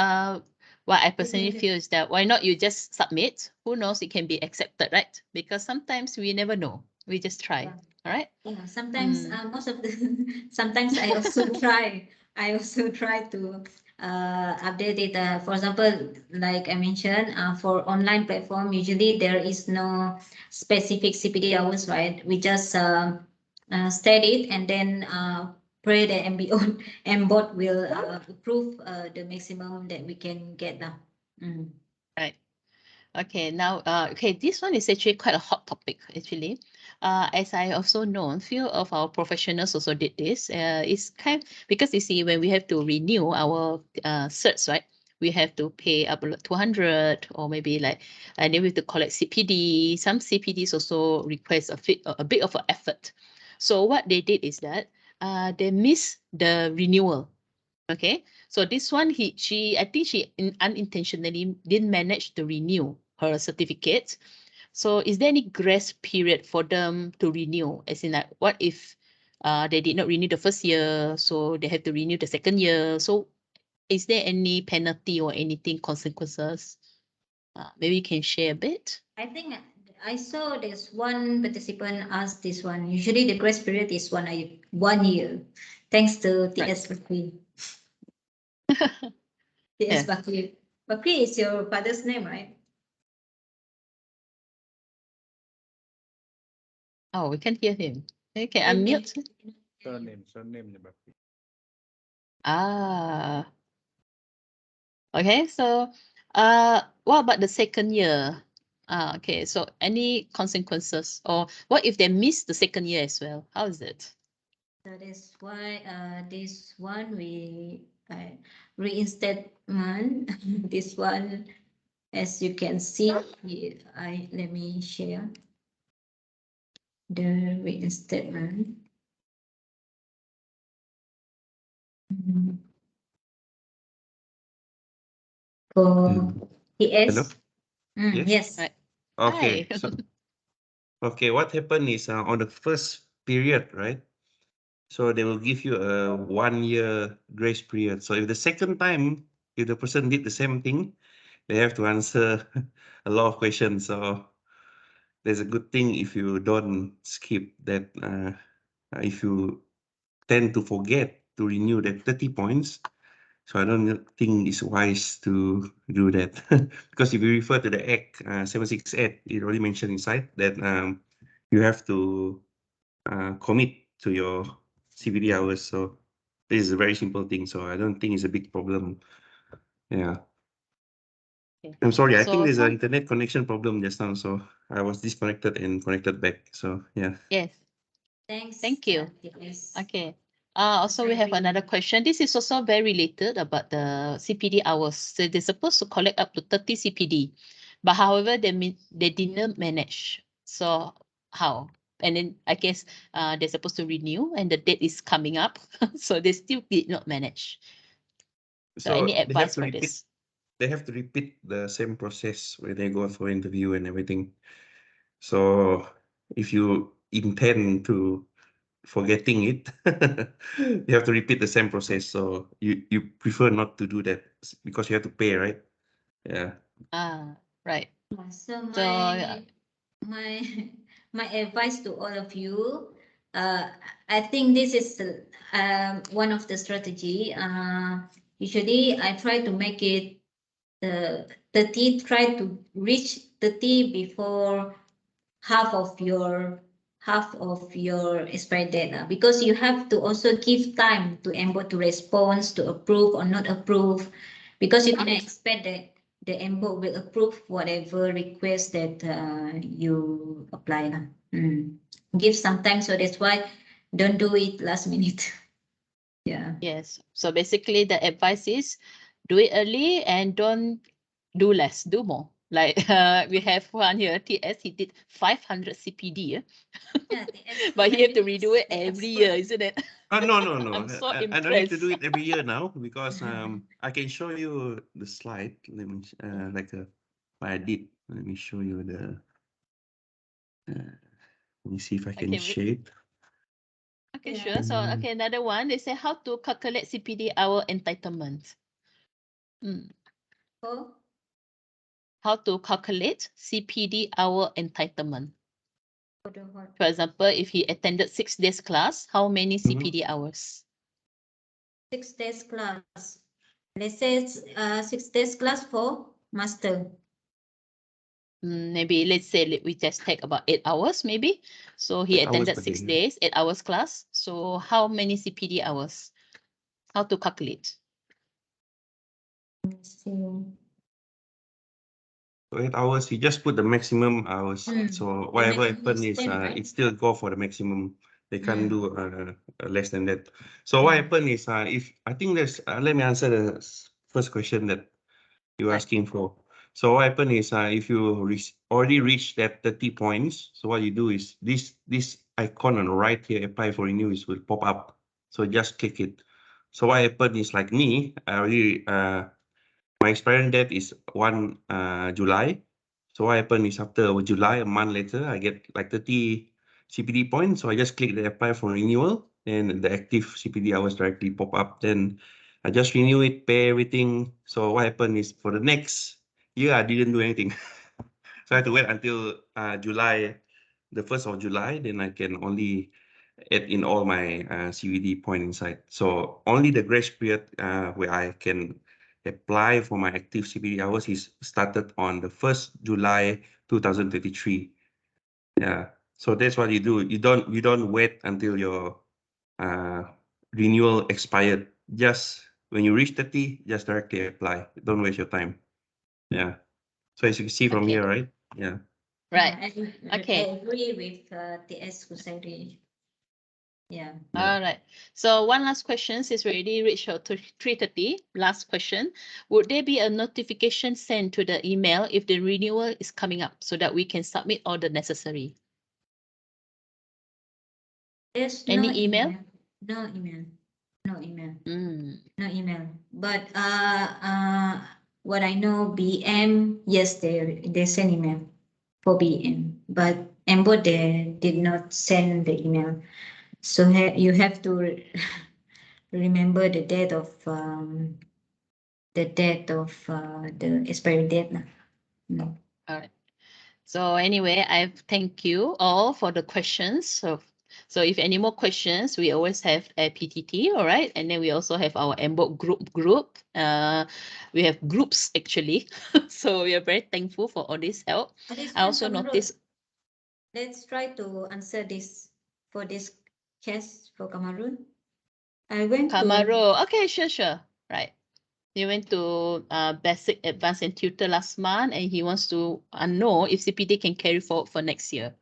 what I personally feel is that why not you just submit? Who knows, it can be accepted, right? Because sometimes we never know. We just try. Yeah. All right. Yeah, sometimes most of the sometimes I also try. I also try to update it. For example, like I mentioned, for online platform, usually there is no specific CPD hours, right? We just state it and then pray the MBOT will approve the maximum that we can get now. Right. Okay, now, okay, this one is actually quite a hot topic, actually. As I also know, a few of our professionals also did this. It's because you see, when we have to renew our certs, right? We have to pay up 200 or maybe like, and then we have to collect CPD. Some CPDs also request a bit of an effort. So what they did is that they missed the renewal. Okay, so this one, I think she unintentionally didn't manage to renew her certificate. So is there any grace period for them to renew? As in, like, what if they did not renew the first year, so they have to renew the second year? So is there any penalty or anything, consequences? Maybe you can share a bit. I think I saw this one participant asked this one. Usually the grace period is 1 year. Thanks to Right. TS Bakri. TS Yeah. Bakri. Bakri is your father's name, right? Oh, we can hear him. Okay, You unmute. can- Surname ni Bakri. Ah, Okay, so what about the second year? Okay, so any consequences, or what if they miss the second year as well? How is it? That is why this one we reinstatement. This one, as you can see, let me share the reinstatement. Mhm. For Hello. TS. Yes. Yes. Right. Okay. Hi. So okay, what happened is on the first period, right? So they will give you a 1 year grace period. So if the second time, if the person did the same thing, they have to answer a lot of questions. So there's a good thing if you don't skip that. If you tend to forget to renew that 30 points, so I don't think it's wise to do that. Because if you refer to the Act 768, it already mentioned inside that you have to commit to your CPD hours. So this is a very simple thing. So I don't think it's a big problem. Yeah. Okay. I'm sorry. I think So there's an some internet connection problem just now. So I was disconnected and connected back. So yeah. yes, Thanks, thank you. TS. Okay. Also, we have another question. This is also very related about the CPD hours. So they're supposed to collect up to 30 CPD, but however, they didn't manage. So how? And then I guess they're supposed to renew, and the date is coming up, so they still did not manage. So any So they have advice to for repeat. this? They have to repeat the same process when they go for interview and everything. So if you intend to forgetting it, you have to repeat the same process. So you prefer not to do that because you have to pay, right? Yeah. Right. So So my my advice to all of you, I think this is one of the strategy. Usually, I try to make it the T try to reach the T before half of your expired date, because you have to also give time to MBOT to respond, to approve or not approve, because you cannot expect that the MBOT will approve whatever request that you apply. Give some time, so that's why don't do it last minute. Yeah. yes. So basically, the advice is do it early and don't do less, do more. Like we have one here, TS, he did 500 CPD, Yeah, the expert but he have to redo means it the every expert. year, isn't it? No, no, no. I'm so I don't need to do impressed. it every year now because I can show you the slide. Let me what I did. Let me show you the. Let me see if I can Okay, share it. okay, Yeah. sure. So, okay, another one, they say how to calculate CPD hour entitlement. Oh, How to calculate CPD hour entitlement. for the what? For example, if he attended 6 days class, how many Mhm. CPD hours? 6 days class. Let's say it's 6 days class for master. Maybe let's say we just take about 8 hours, maybe. So he 8 hours attended per 6 day. days, 8 hours class. So how many CPD hours? How to calculate? So, So 8 hours, you just put the maximum hours. So the whatever maximum happen is extent, right? it still go for the maximum. They can't do less than that. So Mm. what happen is if I think there's let me answer the first question that you're Right. asking for. So what happen is if you already reach that 30 points, so what you do is this icon on the right here, apply for renewals, will pop up. So just click it. So what happened is like me, I already my expiring date is 1 July. So what happened is after July, a month later, I get like 30 CPD points. So I just click the apply for renewal, and the active CPD hours directly pop up. Then I just renew it, pay everything. So what happened is for the next year, I didn't do anything. So I had to wait until July, the 1st of July. Then I can only add in all my CVD point inside. So only the grace period where I can apply for my active CPD hours is started on the 1st July 2023. Yeah. So that's what you do. You don't wait until your renewal expired. Just When you reach 30, just directly apply. Don't waste your time. Yeah. So as you can see from Okay. here, right? Yeah. Right. I Okay. agree with TS Kusari. Yeah. Yeah. All right. So one last question, since we already reached out to 3:30. Last question. Would there be a notification sent to the email if the renewal is coming up so that we can submit all the necessary? There's Any no email? email. No email. No email. Mm. No email. But what I know, BM, yes, they send email for BM, but MBOT they did not send the email. So you have to remember the date of the expiry date. No. All right. So anyway, I thank you all for the questions. So if any more questions, we always have a PTT, all right? And then we also have our MBOT group. We have groups actually. So we are very thankful for all this help. I also noticed Let's try to answer this for this case for Cameroon. I went to Camaro. Okay, sure. Right. He went to basic, advanced, and tutor last month, and he wants to know if CPD can carry forward for next year.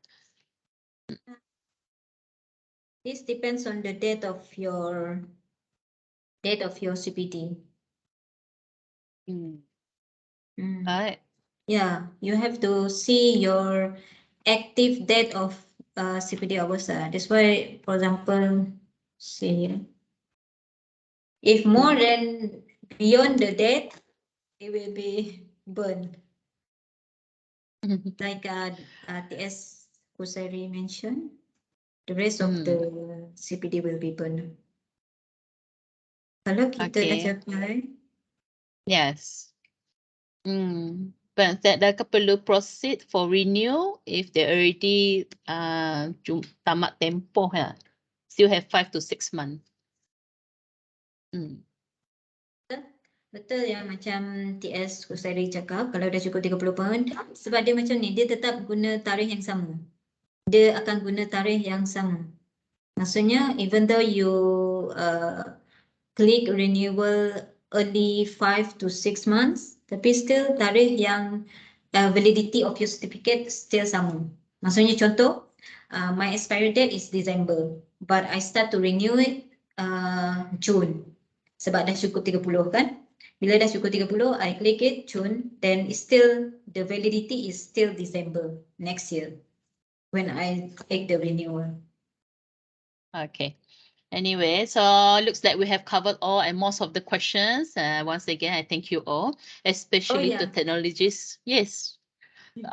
this depends on the date of your CPD. Mm. Mm. All right. Yeah, you have to see your active date of CPD hours. That's why, for example, see if more than beyond the date, it will be burned. Like TS Kusari mentioned, the rest of the CPD will be burned. Kalau kita dah Okay. capai, Yes. But that perlu proceed for renew if they already tamat tempoh lah. Still have 5 to 6 months. betul yang macam TS Kusari cakap, kalau dah cukup 30 pound, sebab dia macam ni, dia tetap guna tarikh yang sama. Dia akan guna tarikh yang sama. Maksudnya, even though you click renewal early 5 to 6 months, tapi still tarikh yang validity of your certificate still sama. Maksudnya contoh, my expiry date is December, but I start to renew it June. Sebab dah cukup 30 kan? Bila dah cukup 30, I click it June, then still the validity is still December next year when I take the renewal. Okay. Anyway, so looks like we have covered all and most of the questions. Once again, I thank you all, especially to technologists. Yes.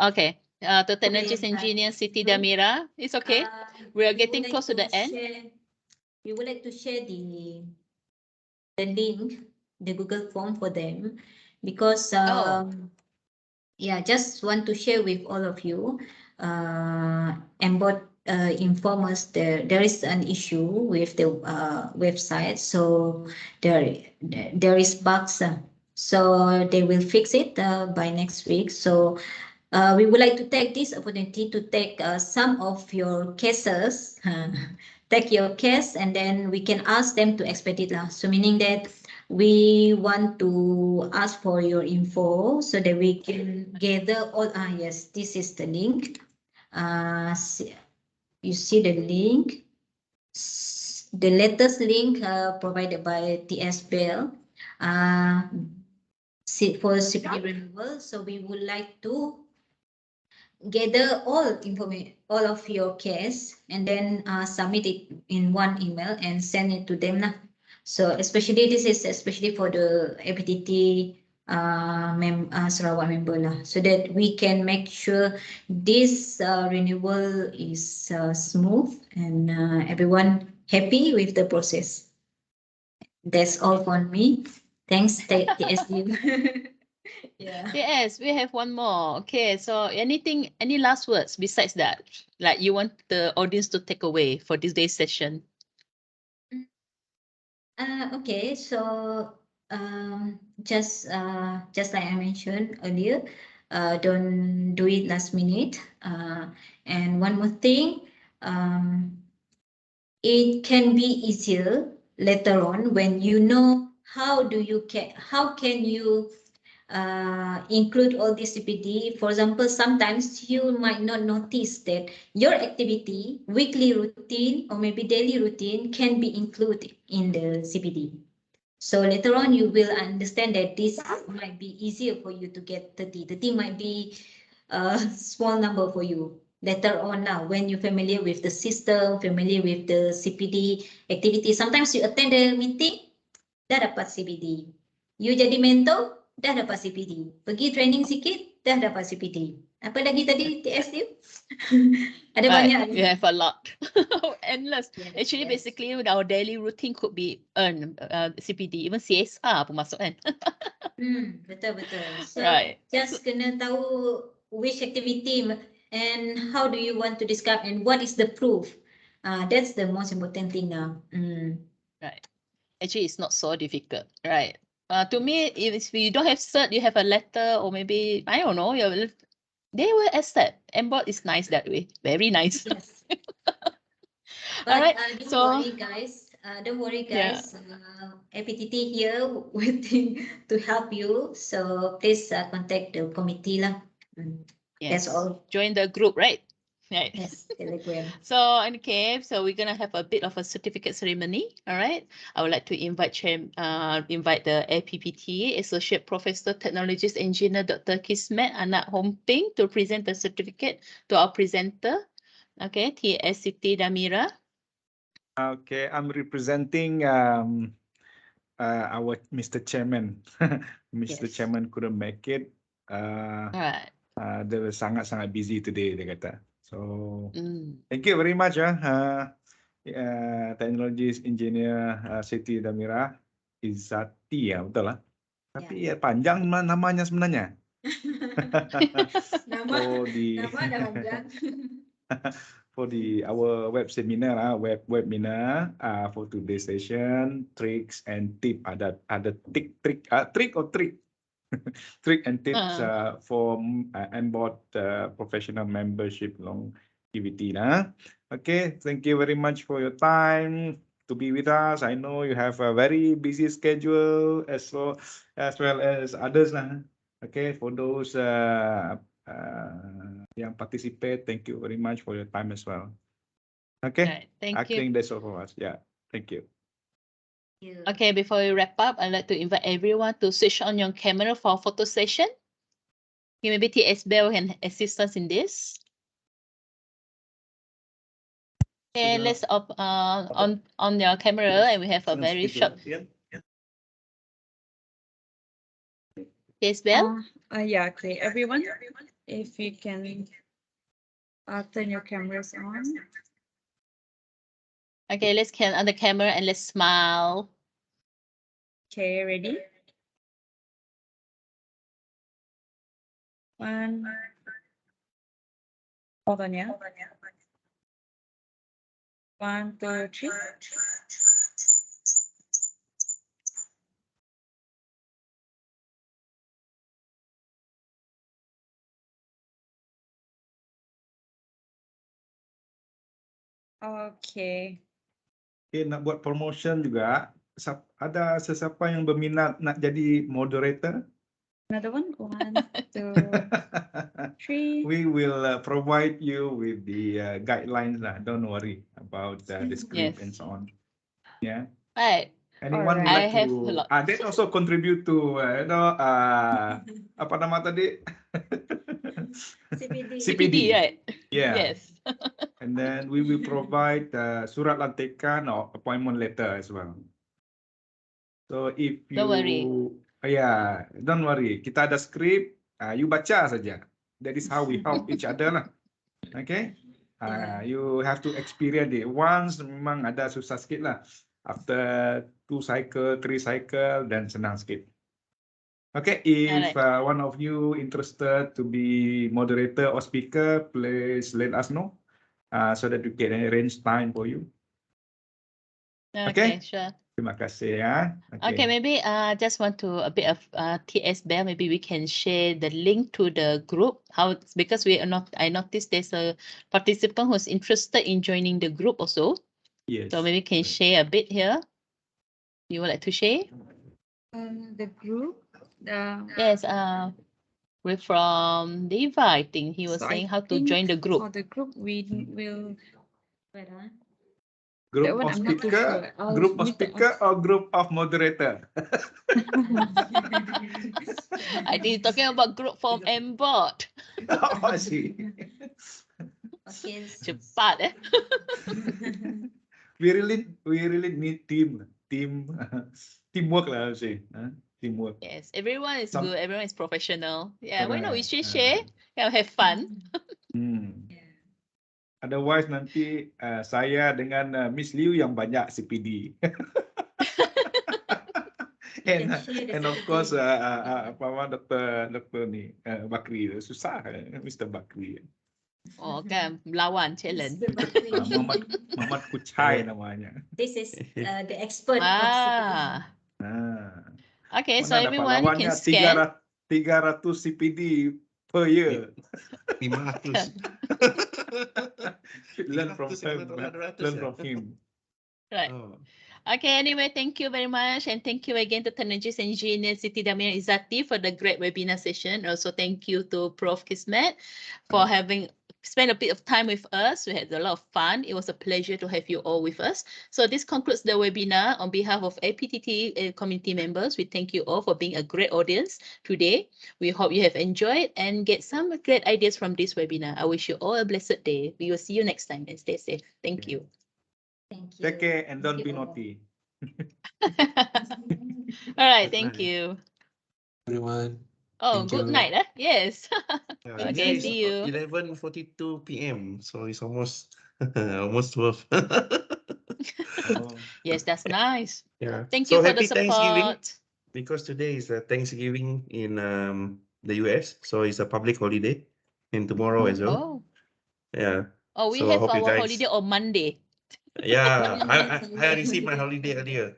Okay. To technologist engineer Siti Dhamirah. It's okay. We are getting close to the end. We would like to share the link, the Google form for them, because yeah, just want to share with all of you. MBOT inform us there is an issue with the website, so there is bugs. So they will fix it by next week. So we would like to take this opportunity to take some of your cases, take your case, and then we can ask them to expedite. So meaning that we want to ask for your info so that we can gather all. Yes, this is the link. You see the link. The latest link provided by TS Bell for CPD renewal. So we would like to gather all information, all of your case, and then submit it in one email and send it to them. So especially this is especially for the APTT Sarawak member so that we can make sure this renewal is smooth and everyone happy with the process. That's all for me. Thanks, TSU. Yeah. Yes, we have one more. Okay, so any last words besides that, like you want the audience to take away for this day's session? Okay, so just like I mentioned earlier, don't do it last minute. And one more thing, it can be easier later on when you know how can you include all this CPD? For example, sometimes you might not notice that your activity, weekly routine or maybe daily routine can be included in the CPD. So later on, you will understand that this might be easier for you to get 30. 30 might be a small number for you. Later on now, when you're familiar with the system, familiar with the CPD activity, sometimes you attend the meeting, dah dapat CPD. You jadi mentor, dah dapat CPD. Pergi training sikit, dah dapat CPD. Apa lagi tadi TSU? Ada banyak. You have a lot. Endless. Yes, Actually, yes. basically, our daily routine could be earned CPD, even CSR pun masuk kan. Betul. So Right. just kena tahu which activity and how do you want to describe and what is the proof. That's the most important thing now. Right. Actually, it's not so difficult, right? To me, if you don't have cert, you have a letter or maybe, I don't know, they will accept. MBOT is nice that way. Very nice. Yes. All But right. don't worry, guys. Yeah. APTT here waiting to help you. So please contact the committee lah. Yes. That's all. Join the group, right? Right. Yes, Telegram. So, okay, so we're gonna have a bit of a certificate ceremony. All right. I would like to invite the APPT Associate Professor Technologist Engineer Dr. Kismet Anak Homping to present the certificate to our presenter. Okay, TS Siti Dhamirah. Okay, I'm representing our Mr. Chairman. Mr. Yes. Chairman couldn't make it. All right. They were sangat busy today, dia kata. So thank you very much, technologist engineer Siti Dhamirah, Izzati ya, betul lah. Tapi ya panjang namanya sebenarnya. Nama dah panjang. For our web seminar, webinar for today's session, tricks and tip. Ada trick and tips for MBOT professional membership longevity. Okay, thank you very much for your time to be with us. I know you have a very busy schedule as well as others. Okay, for those yang participate, thank you very much for your time as well. Okay, Right, thank I you. think that's all for us. Yeah, thank you. Okay, before we wrap up, I'd like to invite everyone to switch on your camera for a photo session. Okay, maybe TS Bell can assist us in this. Okay, let's on your camera, and we have a very short. TS Bell. Yeah, okay, everyone, if you can turn your cameras on. Okay, let's can on the camera and let's smile. Okay, ready? One. Hold on, yeah. 1, 2, 3. Okay. Okay, nak buat promotion juga. Ada sesiapa yang berminat nak jadi moderator? Another one. 1, 2, 3. We will provide you with the guidelines. Don't worry about the script and so on. Yeah. Right. Anyone would I like have to? a lot. They also contribute to apa nama tadi? CPD, right? Yeah. Yes. And then we will provide surat lantikan or appointment letter as well. So if you Don't worry. Don't worry. Kita ada script, you baca saja. That is how we help each other lah. Okay? You have to experience it. Once memang ada susah sikit lah. After 2 cycle, 3 cycle, then senang sikit. Okay, if one of you interested to be moderator or speaker, please let us know so that we can arrange time for you. Okay, sure. Terima kasih ya. Okay, maybe just want to a bit of TS Bell. Maybe we can share the link to the group. Because I noticed there's a participant who's interested in joining the group also. Yes. So maybe we can share a bit here. You would like to share? The group. Yes, we're from Deva, I think. He was So I saying how to think join the For group. the group, we will. Wait, That Group one of I'm not too speaker, sure. I'll group of need to speaker ask. or group of moderator? I think he's talking about group from MBOT. Oh, I see. Okay. Cepat eh. We really need teamwork lah, I would say. Teamwork. Yes, everyone is Some- good. Everyone is professional. Yeah, why not we Correct. share? Yeah, have fun. Yeah. Otherwise nanti saya dengan Miss Liew yang banyak CPD. Can share the and of CPD. course Dr. ni Bakri susah Mr. Bakri. Oh, kan melawan challenge. Mr. Bakri. Muhammad Kuchai namanya. This is the expert of Ah, okay. So Mana dapat everyone lawannya can scan. 300 CPD per year. 500. Learn from him. Right. Oh. Okay, anyway, thank you very much. And thank you again to Technologies Engineer Siti, Dhamirah, Izzati for the great webinar session. Also, thank you to Prof. Kismet for having spent a bit of time with us. We had a lot of fun. It was a pleasure to have you all with us. So this concludes the webinar. On behalf of APTT community members, we thank you all for being a great audience today. We hope you have enjoyed and get some great ideas from this webinar. I wish you all a blessed day. We will see you next time and stay safe. Thank you. Thank you. Take care and don't Thank be you all. naughty. All right, Good thank night. you. Everyone. Oh, Thank good you. night. Yes. Yeah, Okay, this is see you. 11:42 p.m. So it's almost almost 12. Yes, that's nice. Yeah. Thank So you for the happy Thanksgiving, support. because today is Thanksgiving in the US, so it's a public holiday, and tomorrow as well. Oh, Yeah. oh, we So I have hope you our guys. holiday on Monday. Yeah, Yes, I received my holiday earlier.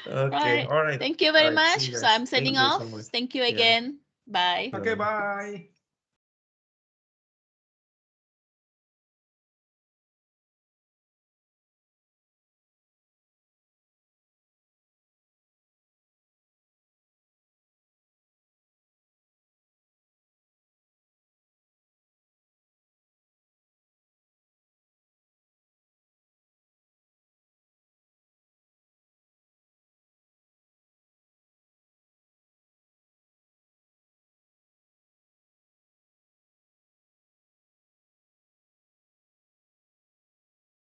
Okay, Right. all right. Thank you very All right, see much. you So I'm guys. signing Thank you off. so much. Thank you Yeah. again. Bye. Okay, bye.